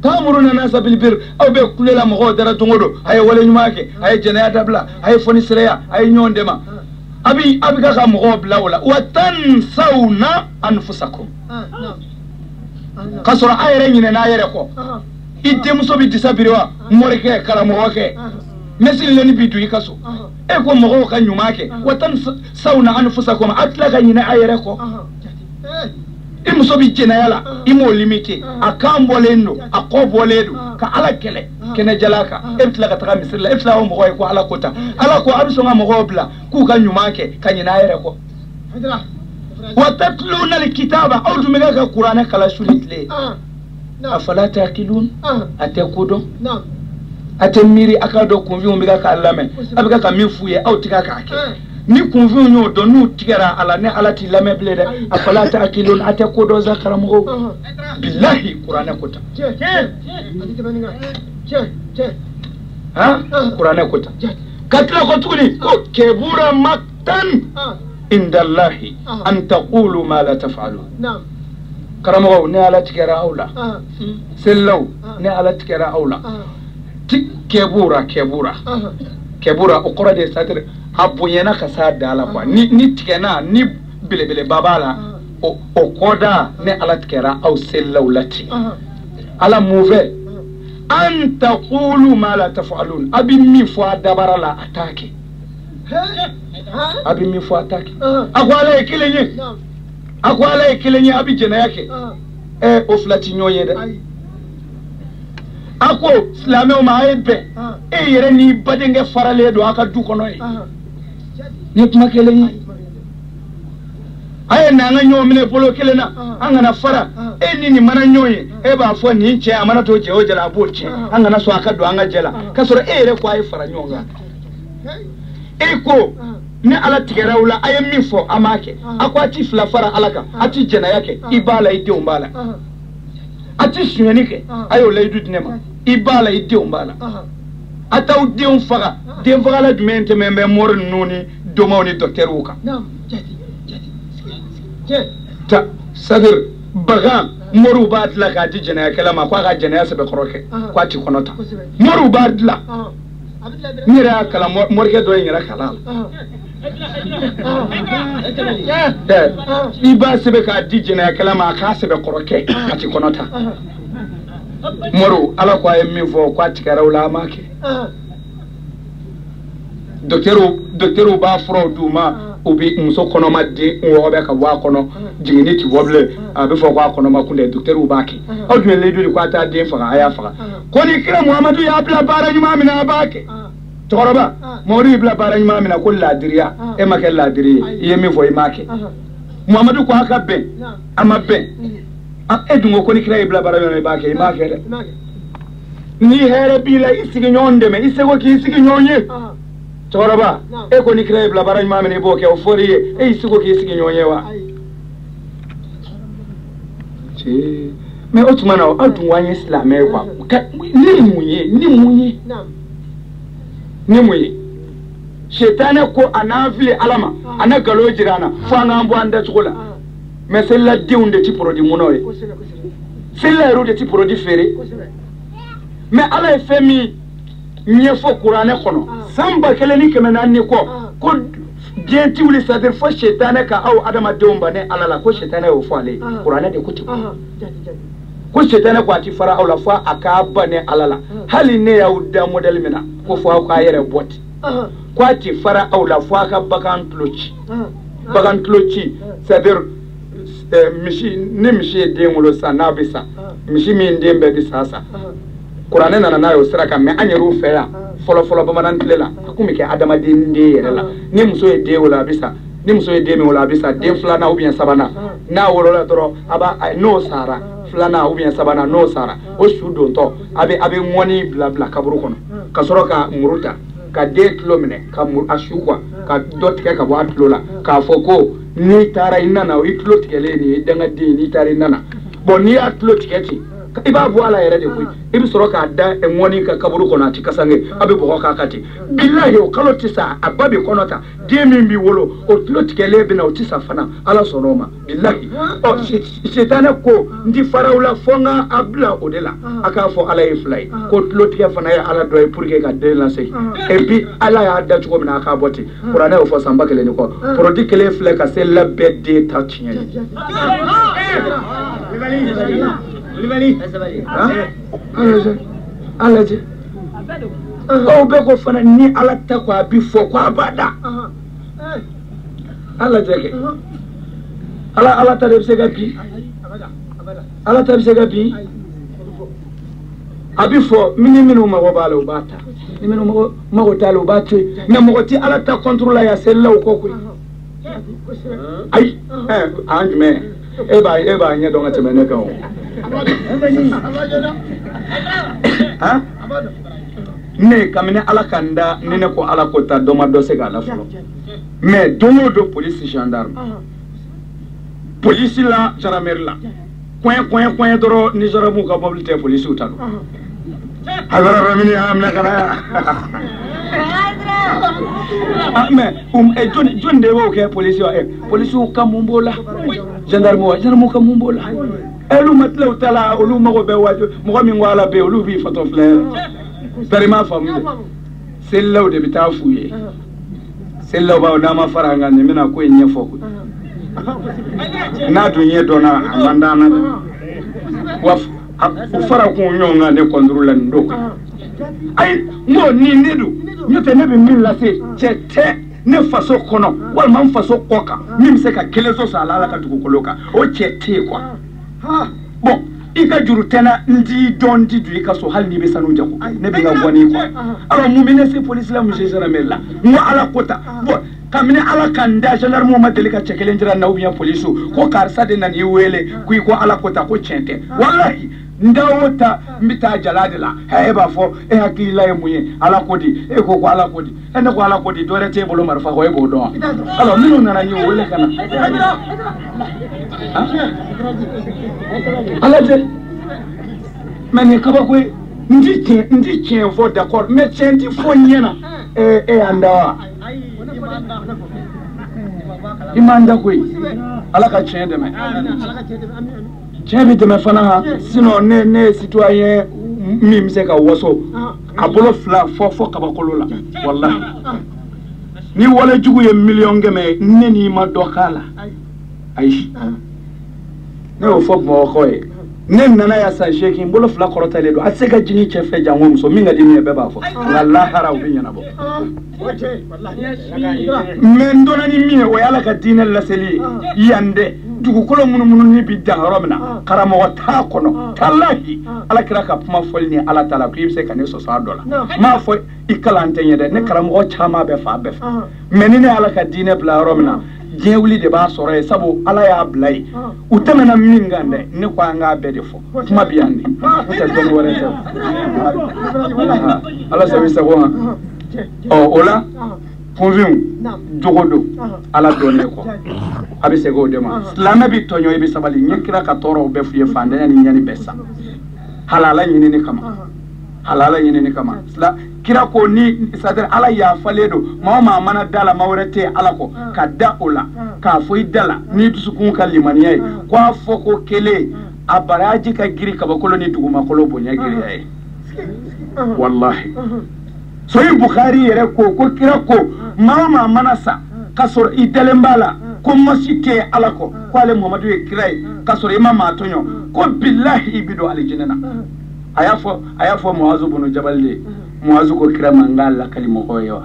تأمرون الناس بالبر أو بكل لا مغادرة تنقولوا هاي ولا نماكي هاي جناية دبلا هاي فنسريا هاي نيون دما أبي كذا مغاب لا ولا وتنسون أنفسكم كسر أي رجل نايركو إنت مصابي تسابيروا موركة كلاموكة مثل لني بيدو يكسو إيكو مغو كان يماكي وتنسون أنفسكم أطلق نايركو imusobi jenayala imo limite akambolendo akoboledo ka ala kele kene jalaka ebtla ka taga misirla ebtla o mo ko ala kota ala ko abisonga mo bla ku ka nyumake kanyina yere ko watatluna alkitaba aw dumiga ka qur'ana kala shunitle afala taqilun atakudo atemiri akado kunvi umbiga ka allame abiga ka mifuye aw tika ka ake ni kunvi nyo do nu tigara ala ne ala ti lame blede afala ta'qilun atakodo zakaramu billahi qur'ana kota ha qur'ana kota katla ko tuli ko kebura maktan inda allahi an taqulu ma la taf'alun na'am karamo ne ala tigara aula sello ne ala tigara aula kebura o kora de satire abunyana ka sa dala kwa ni tikena ni belebele babala o koda ne ala tikera au sellawlati ala move an taqulu ma la taf'alun abi mi fo dabara la attaque abi mi fo attaque akwala kilenye abi jena yake o flati nyoye de ako silamɛw ma a ye bɛn e yɛrɛ ni badenkɛ faralen don a ka du kɔnɔ ye ni kuma kelen ye a ye n'an ka ɲɔgɔn minɛ bolo kelen na an kana fara e ni nin mana ɲɔgɔn ye e b'a fɔ nin cɛ a mana to cɛ o jɛ la a b'o tiɲɛ an kana sɔn a ka don an ka jɛ la k'a sɔrɔ e yɛrɛ ko a ye fara ɲɔgɔn kan e ko ni ala tigɛra u la a ye min fɔ a m'a kɛ a ko a ti fila fara ala kan a ti jɛnɛya kɛ i b'a la i denw b'a la a ti suɲɛni kɛ a y'o layidu di ne ma i b'a la i denw b'a la a t'aw denw faga den fagala jumɛn tɛmɛ bɛ mori ninnu ni domaw ni dɔkitɛriw kan c'est-à-dire bagan moriw b'a dilan k'a di jɛnɛyakɛla ma k'a ka jɛnɛya sɛbɛkɔrɔ kɛ k'a ti kɔnɔ ta moriw b'a dilan n yɛrɛ y'a kalan morikɛ dɔ in yɛrɛ kalan i b'a sɛbɛn k'a di jɛnɛyakɛla ma a k'a sɛbɛkɔrɔ kɛ a ti kɔnɔ ta moro ala ko ay min fo ko atikara wala ma ke docteur ba fro duma obi muso kono ma de wo be ka wa kono jingini ti woble be fo ko kono ma kunde docteur ba ke o dum le do ko ata de fa aya fa ko ni kira muhammadu ya bla bara nyuma mina ba ke toroba mori bla bara nyuma mina ko ladiriya e ma ke ladiriya ye min fo e ma ke muhammadu ko aka ben ama ben edungo ko ni kira ibla barayo ba ke ma ke ni here bila isigi nyonde me isego ki isigi nyonye toroba e ko ni kira ibla barayo ma me bo ke o fori e isego ki isigi nyonye wa che me otumana o adun wanye islamé kwa ni munye shetane ko anavile alama ana galo jirana fa ngambo anda tsukola mais c'est la dion de type produit monoé c'est la héros de type produit ferré mais ala femi nie fo qur'ane kono samba keleni kemena ni ko diɲɛ ti wuli c'est à dire fo shetane ka aw adamadenw banɛ ala la ko shetane y'o fɔ ale kuranɛ de ko ten ko shetane ko a ti fara aw la fo a k'a banɛ ala la hali ne y'aw da modèle min na ko fo aw k'a yɛrɛ bɔ ten ko a ti fara aw la fo a ka bagan tulo ci bagan tulo ci c'est à dire misi ni misi ye den wolo sa n'a bɛ sa misi min den bɛɛ bɛ sa kuranɛ nana n'a ye o sira kan mais an yɛrɛw fɛ yan fɔlɔ bamanan tile la a kun bɛ kɛ adamaden den yɛrɛ la ni muso ye den wolo a bɛ sa ni muso ye den min wolo a bɛ sa den filanan ou bien sabanan n'a wolola dɔrɔn a b'a n'o sara filanan ou bien sabanan n'o sara o su dontɔ a bɛ ŋɔni bila kaburu kɔnɔ ka sɔrɔ ka muru ta ka den tulo minɛ ka a su quoi ka dɔ tigɛ ka bɔ a tulo la k'a fɔ ko n'i taara i nana i tulo tigɛlen nin ye dangaden n'i taara i nana bon n'i y'a tulo tigɛ ten i b'a bɔ ala yɛrɛ de koyi i bɛ sɔrɔ k'a da ŋɔni ka kaburu kɔnɔ a ti kasange a bɛ bɔgɔ k'a kan ten bilahi o kalo tɛ sa a ba bɛ kɔnɔ ta den min b'i wolo o tulo tigɛlen bɛ na o tɛ sa fana ala sɔnna o ma bilahi ɔ sitanɛ ko n ti fara o la fo n ka a bila o de la a k'a fɔ ala ye fila ye ko tulo tigɛ fana ye ala dɔ ye pour que ka den lase et puis ala y'a da cogo min na a k'a bɔ ten kuranɛ y'o fɔ san ba kelen ni kɔ produit kelen filɛ ka se la bɛɛ den ta tiɲɛ ye. Alaji o bɛ ko fana ni ala ta ko a bi fɔ ko a b'a da ala jɛ kɛ ala ta de bɛ se ka bi ala ta bɛ se ka bi a bi fɔ minnu mago b'a la u b'a ta ni minnu mago t'a la u b'a to yen mais mɔgɔ ti ala ta contrôle ya selila o kɔ koyi ayi an jumɛn e b'a ɲɛ dɔn ka tɛmɛ ne kan o. Ne kabini ala kan da ni ne ko ala ko ta dɔ ma dɔ se k'a la fɔlɔ mais don o don polisi gendarme polisi la gendarmerie la kɔɲɛ dɔrɔn ni gendarmew ka mobili tɛ polisiw ta don a yɔrɔ bɛ min a minɛ ka na yan mais jɔn de b'o kɛ polisiw ka mun b'o la gendarmew ka mun b'o la olu ma tila u ta la olu mago bɛ wajibi mɔgɔ min ko ala bɛ yen olu b'i fatɔ filɛ bari ma faamu dɛ selilaw de bɛ taa f'u ye selilaw b'aw n'a ma fara an kan nin bɛna ko in ɲɛfɔ koyi n'a dun ɲɛ dɔnna a man d'an na dɛ wa u fara kun ɲɔgɔn kan ne kɔntoro la nin don kan ayi n ko nin de don n'o tɛ ne bɛ min lase cɛ tɛ ne faso kɔnɔ walima n faso kɔ kan min bɛ se ka kelen so san ala ka dugukolo kan o cɛ tɛ yen quoi bon i ka juru tɛna n t'i dɔn n t'i don i ka so hali n'i bɛ sanu jago ne bɛ n ka gɔni quoi alors mun bɛ ne se polisi la monsieur gendarmerie la n ko ala ko ta bon kabini ala ka n da gendarmew ma deli ka cɛ kelen jira n na ou bien polisiw ko karisa de nana i wele ko i ko ala ko ta ko tiɲɛ tɛ walahi n da o ta n bɛ taa jala de la e b'a fɔ e hakilila ye mun ye ala ko di e ko ala ko di e ne ko ala ko di dɔ wɛrɛ t'e bolo marifa kɔ e b'o dɔn wa alors minnu nana n ye o wele ka na ala jɛ mais nin kabako ye n ti tiɲɛ fɔ d'accord mais tiɲɛ ti fɔ n ɲɛna e y'an da wa i m'an da koyi ala ka tiɲɛ dɛmɛ tiɲɛ bɛ dɛmɛ fana ha sinon ne ye citoyen min bɛ se ka waso a bolo fila fɔ kabakolo la walahi ni walejugu ye miliyɔn kɛmɛ ne n'i ma dɔ k'a la ayi ne y'o fɔ bamakɔ ye ne nana yan san 8 n bolo fila kɔrɔtalen don a tɛ se ka jigin cɛ fɛ jango muso min ka di min ye bɛɛ b'a fɔ nka lahara u bɛ ɲɛnabɔ mais n donna ni min ye o ye ala ka diinɛ laseli ye yan dɛ dugukolo munumunu bi dan yɔrɔ min na karamɔgɔ t'a kɔnɔ talahi ala kira ka kuma fɔli ni ala ta la ko i bɛ se ka ne sɔsɔ a dɔ la n m'a fɔ i kalan tɛ ɲɛ dɛ ne karamɔgɔ caman bɛ fa bɛɛ fɛ mais ni ne ala ka diinɛ bila yɔrɔ min na diɲɛ wuli de b'a sɔrɔ yen sabu ala y'a bila yen u tɛmɛna min kan dɛ ne ko an k'a bɛɛ de fɔ kuma bɛ yan de n'o tɛ dɔnni wɛrɛ tɛ ala sago i sago ma o la kunfinw jogo don ala dɔnnen kɔ a bɛ segin o de ma silamɛ bɛ tɔɲɔ i bɛ sabali n ye kira ka tɔɔrɔw bɛɛ f'i ye fantanya ni ɲani bɛɛ sa halala ɲinini kama kira ko ni c'est-à-dire ala yafalen don maa o maa mana da la maa wɛrɛ tɛ ala kɔ ka da o la k'a fɔ i da la ni dusukun ka limaniya ye ko a fɔ ko kelen a baraji ka giri kabakolo ni dugumakolo bonya giriya ye wallahi soyi Bukhari yɛrɛ ko kira ko maa o maa mana sa kasoro i dalen b'a la ko masi tɛ ala kɔ ko ale Muhamadu ye kira ye kasoro i ma maa tɔɲɔ ko billahi i bi don alijinɛ na a y'a fɔ Muazu bunu Jabal de Muazu ko kira man k'a lakali mɔgɔw ye wa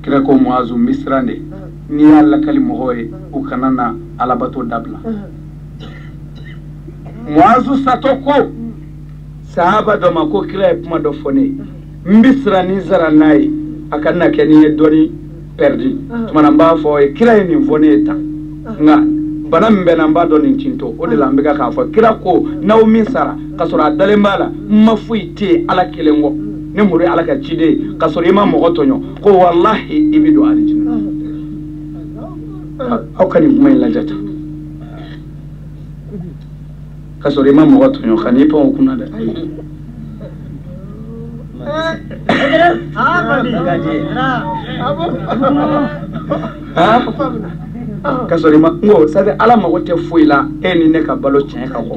kira ko Muazu n bɛ siran de n'i y'a lakali mɔgɔw ye u kana na alabato dabila Muazu satɔ ko sahaba dɔ ma ko kira ye kuma dɔ fɔ ne ye n bɛ siran ni zara n'a ye a kana na kɛ ni ye dɔɔni perdi tuma na n b'a fɔ ye kira ye nin fɔ ne ye tan nka bana min bɛ na n b'a dɔn nin tinto o de la n bɛ k'a fɔ kira ko n'aw min sara ka sɔrɔ a dalen b'a la n ma foyi tɛ yen ala kelen kɔ ne muru ye ala ka ciden ye ka sɔrɔ i ma mɔgɔ tɔɲɔ ko walahi i bɛ don alijinɛ aw ka nin kuma in lajɛ tan ka sɔrɔ i ma mɔgɔ tɔɲɔ ka n'i pan o kunna dɛ ka sɔrɔ i ma n ko sadi ala mago tɛ foyi la e ni ne ka balo tiɲɛ ka kɔ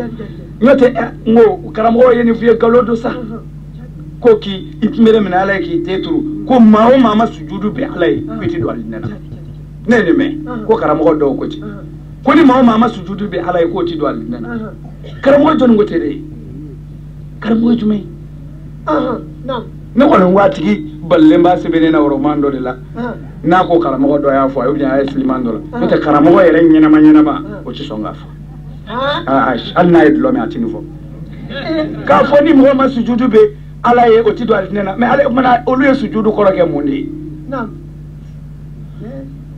n'o tɛ n ko karamɔgɔ ye nin f'i ye nkalon don sa ko k'i kunbere minɛ ala ye k'i te turu ko maa o maa ma sujudu bɛ ala ye k'i ti don alijinɛ na ne ye nin mɛn ko karamɔgɔ dɔw ko ten ko ni maa o maa ma sujudu bɛ ala ye k'o ti don alijinɛ na karamɔgɔ jɔnni ko ten de karamɔgɔ jumɛn ne kɔni waatigi balilen b'a sɛbɛnnen na roman dɔ de la n'a ko karamɔgɔ dɔ y'a fɔ a ye bien a ye siliman dɔ la n'o tɛ karamɔgɔ yɛrɛ ɲɛnama o tɛ sɔn k'a fɔ hali n'a ye dulɔ min a tɛ nin fɔ k'a fɔ ni mɔgɔ ma sujudu bɛ ala ye o tɛ don alijinɛ na mais ale mana olu ye sujudu kɔrɔ kɛ mun de ye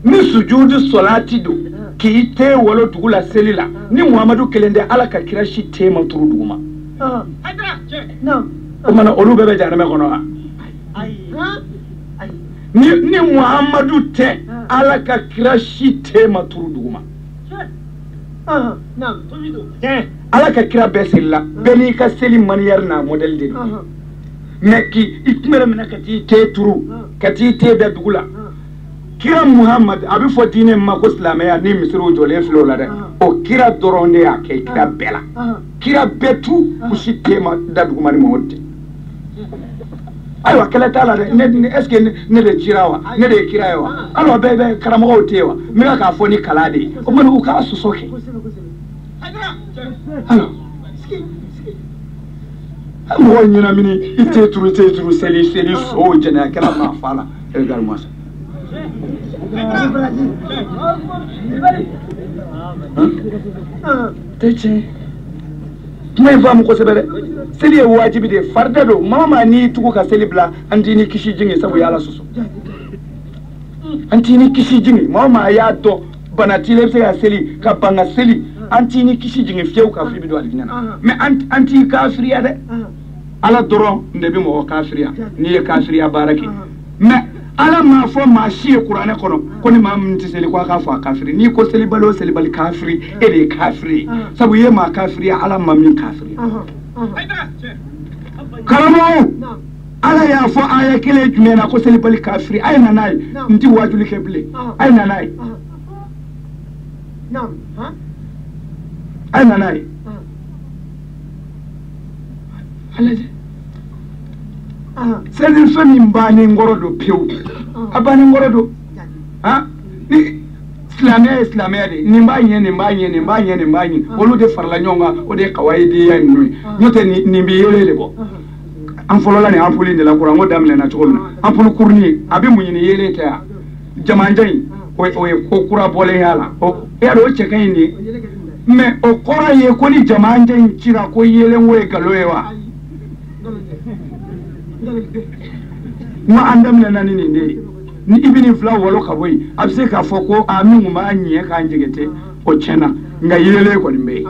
ni sujudu sɔlati don k'i te wolo dugu la seli la ni Muhamadu kelen tɛ ala ka kira si te ma turu dugu ma o mana olu bɛɛ bɛ jahanama kɔnɔ wa ni Muhamadu tɛ ala ka kira si te ma turu dugu ma ala ka kira bɛɛ seli la bɛɛ n'i ka seli maniyɛri n'a modèle de don mais k'i kunbere minɛ ka t'i te turu ka t'i te da dugu la kira Muhammad a bɛ fɔ diinɛ min ma ko silamɛya ni misiriw jɔlen filɛ o la dɛ o kira dɔrɔn de y'a kɛ kira bɛɛ la kira bɛɛ tu u si te ma da dugu ma ni mɔgɔ tɛ ayiwa kɛlɛ t'a la dɛ est-ce que ne de cira wa ne de ye kira ye wa alors bɛɛ bɛ karamɔgɔw tɛ yen wa n bɛ k'a fɔ ni kala de ye o kumana u k'a sɔsɔ kɛ alors mɔgɔw ɲɛnamini i t'e turu seli so jɛnɛya kɛra maa fa la regarde-moi ça tɛ tiɲɛ kuma in faamu kosɛbɛ dɛ seli ye wajibi de farida don maa maa n'i tugu ka seli bila an t'i ni kisi jigin sabu i y'ala sɔsɔ an t'i ni kisi jigin maa maa y'a dɔn bana t'i la i bɛ se ka seli ka ban ka seli an t'i ni kisi jigin fiyewu k'a fɔ i bɛ don alijinɛ na mais an t'i kafiriya dɛ ala dɔrɔn de bɛ mɔgɔ kafiriya n'i ye kafiriya baara kɛ mais ala m'a fɔ maa si ye kuranɛ kɔnɔ ko ni maa min tɛ seli ko a k'a fɔ a kafiri n'i ko selibali o selibali kafiri e de ye kafiri ye sabu i ye maa kafiriya ala ma min kafiriya karamɔgɔw ala y'a fɔ aya kelen jumɛn na ko selibali kafiri a ye na n'a ye n tɛ wajuli kɛ bilen a ye na n'a ye a ye na n'a ye a lajɛ selifɛn min bannen kɔrɔ don pewu a bannen kɔrɔ don ni silamɛya ye silamɛya de nin b'a ɲɛ nin b'a ɲɛ nin b'a ɲɛ nin b'a ɲɛ olu de farala ɲɔgɔn kan o de ye kawayidenya ninnu ye n'o tɛ nin bɛ yelen de bɔ an fɔlɔla nin ampuli de la kuranko daminɛna cogo min na ampuli kurunin a bɛ mun ɲini yelen tɛ yan jamanja in o ye ko kura bɔlen y'a la e y'a dɔn o cɛ ka ɲi de mais o kɔrɔ ye ko ni jamanja in cira ko yelen ko ye nkalon ye wa n ko an daminɛna ni nin de ye ni i bɛ nin fila wolo ka bɔ yen a bɛ se k'a fɔ ko min tun b'a ɲɛ k'an jɛgɛtɛ o tiɲɛna nka yelen kɔni bɛ yen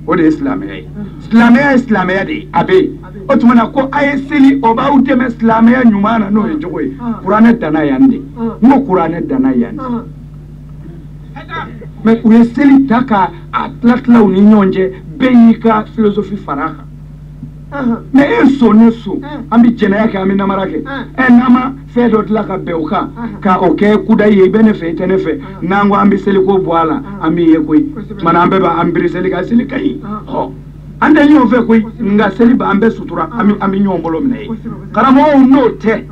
o de ye silamɛya ye silamɛya ye silamɛya de ye a bɛ yen o tuma na ko a ye seli o b'aw dɛmɛ silamɛya ɲuman na n'o ye cogo ye kuranɛ danna yan de n ko kuranɛ danna yan de mais u ye seli ta ka a tila u ni ɲɔgɔn cɛ bɛɛ y'i ka philosophie fara a kan mais e so ne so an bɛ jɛnɛya kɛ an bɛ namara kɛ n'an ma fɛn dɔ dilan ka bɛn o kan ka o kɛ kuda ye i bɛ ne fɛ i tɛ ne fɛ n'an ko an bɛ seli ko bɔ a la an bɛ ye koyi tuma an bɛɛ b'an biri seli ka seli ka ɲi an tɛ ɲɔgɔn fɛ koyi nka seli b'an bɛɛ sutura an bɛ ɲɔgɔn bolo minɛ ye karamɔgɔw n'o tɛ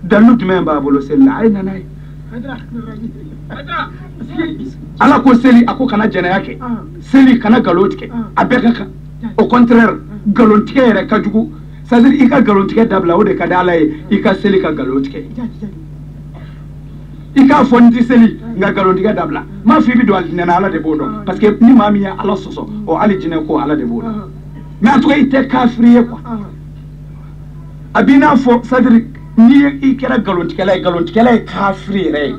dalu jumɛn b'a bolo seli la a ye na n'a ye ala ko seli ako kana jɛnɛya kɛ seli kana galon tigɛ a bɛɛ ka kan au contraire galon tigɛ yɛrɛ ka jugu c'est-à-dire i ka galon tigɛ dabila o de ka di ala ye i ka seli ka galon tigɛ i k'a fɔ n tɛ seli nka galon tigɛ dabila m'a fɔ i bɛ don alijinɛ na ala de b'o dɔn parce que ni maa min ye ala sɔsɔ o alijinɛ ko ala de b'o dɔn mais a tɔgɔ i tɛ kafiri ye quoi a b'i n'a fɔ c'est-à-dire ni i kɛra galontigɛla ye kafiri yɛrɛ ye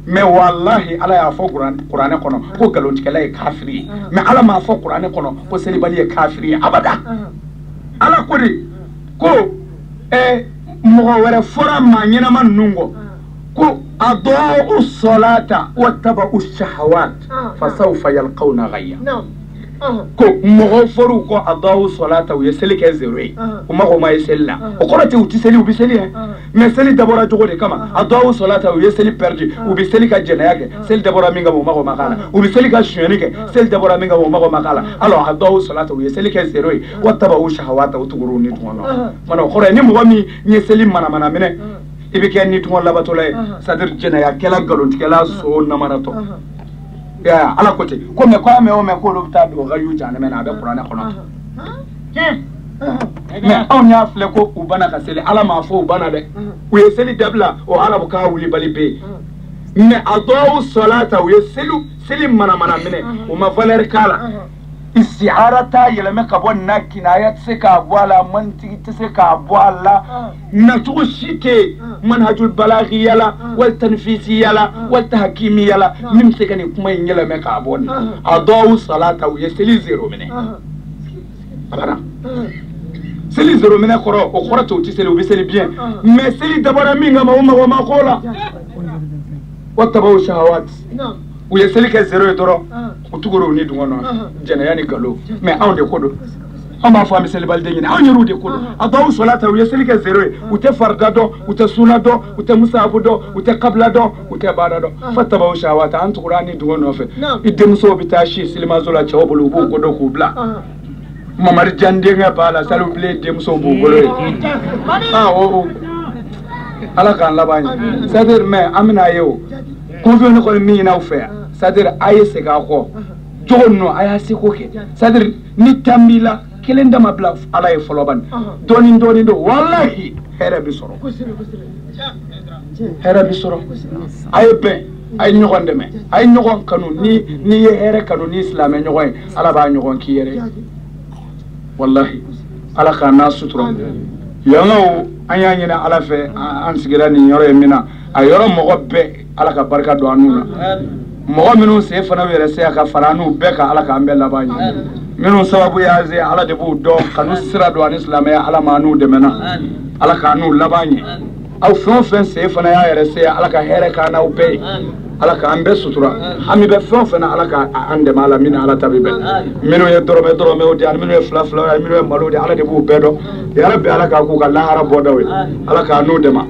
mais wallahi ala y'a fɔ kuranɛ kɔnɔ ko galontigɛla ye kafiri ye mais ala m'a fɔ kuranɛ kɔnɔ ko selibali ye kafiri ye abada ala ko de ko mɔgɔ wɛrɛ fɔra maa ɲɛnama ninnu kɔ ko adaa'u salata wattaba'u shahawat fasawfa yalqawna ghayya ko mɔgɔ fɔr'u kɔ adaa'u salata u ye seli kɛ zéro ye u mago ma ye seli la o kɔrɔ tɛ u tɛ seli u bɛ seli ye mais seli dabɔra cogo de kama adaa'u salata u ye seli perdu u bɛ seli ka jɛnɛya kɛ seli dabɔra min kama u mago ma k'a la u bɛ seli ka sonyɛni kɛ seli dabɔra min kama u mago ma k'a la alors adaa'u salata u ye seli kɛ zéro ye wattaba'u shahawata u tugura ni tɔŋɔnɔ mana o kɔrɔ ye ni mɔgɔ min ye seli manamana minɛ i bɛ kɛ ni tɔŋɔ labatɔla ye c'est-à-dire jɛnɛyakɛla galontigɛla so namaratɔ ya ala ko ten ko mais ko an mɛ o mɛn k'olu bɛ taa don ghayyu jahanama na a bɛ kuranɛ kɔnɔ mais anw y'a filɛ ko u banna ka seli ala m'a fɔ u banna dɛ u ye seli dabila o arabu k'a wulibali bɛ yen mais adaa'u salata u ye seli manamana minɛ u ma valeur k'a la istihara t'a yɛlɛmɛ ka bɔ na kinaya tɛ se k'a bɔ a la mantigi tɛ se k'a bɔ a la nacogo si tɛ manhajul balaghiya la wal tanfisiya la wal tahkimiya la min bɛ se ka nin kuma in yɛlɛmɛ k'a bɔ nin adaa'u salata u ye seli zéro minɛ abada seli zéro minɛ kɔrɔ o kɔrɔ tɛ u tɛ seli u bɛ seli bien mais seli dabɔra min kama o mago ma k'o la wattaba'u shahawat u ye seli kɛ zéro ye dɔrɔn u tugura ni dungɔ nɔ jɛnɛya ni galo mais anw de ko don an b'a fɔ an bɛ selibaliden ɲini anw yɛrɛw de ko don adaa'u salata u ye seli kɛ zéro ye u tɛ farida dɔn u tɛ suna dɔn u tɛ musahabu dɔn u tɛ kabila dɔn u tɛ baada dɔn fattaba'u shahawata an tugura ni dungɔ nɔfɛ i denmusow bɛ taa si selimaso la cɛw bolo u b'o ko dɔn k'u bila mamari jan denkɛ b'a la saliw bilen denmusow b'u bolo ye ala k'an laban ye c'est-à-dire mais an bɛna ye o confiance ne kɔni min ɲini aw fɛ yan c'est-à-dire a ye segin a kɔ jogo ninnu a y'a seko kɛ c'est-à-dire ni tan b'i la kelen dama bila ala ye fɔlɔ bani dɔɔni dɔɔni don walahi hɛrɛ bɛ sɔrɔ hɛrɛ bɛ sɔrɔ a ye bɛn a ye ɲɔgɔn dɛmɛ a ye ɲɔgɔn kanu n'i ye hɛrɛ kanu ni silamɛ ɲɔgɔn ye ala b'a ɲɔgɔn k'i yɛrɛ ye wallahi ala k'an n'a sutura yangaw an y'a ɲini ala fɛ an sigira nin yɔrɔ ye min na a yɔrɔ mɔgɔ bɛɛ ala ka barika don an n'u na mɔgɔ minnu sen fana yɛrɛ se ka fara n'u bɛɛ kan ala k'an bɛɛ laban ɲɛ minnu sababu y'a se ala de b'u dɔn kanu sira don ani silamɛya ala ma n'u dɛmɛna ala k'an n'u laban ɲɛ aw fɛn o fɛn sen fana y'a yɛrɛ se ala ka hɛrɛ k'an n'aw bɛɛ ye ala k'an bɛɛ sutura hami bɛ fɛn o fɛn na ala k'an dɛmɛ a la min ala ta bɛ bɛn minnu ye dɔrɔmɛw di ani minnu ye fila ye minnu ye malo di ala de b'u bɛɛ dɔn yarabi ala k'a k'u ka lahara bɔdaw ye ala k'an n'u dɛmɛ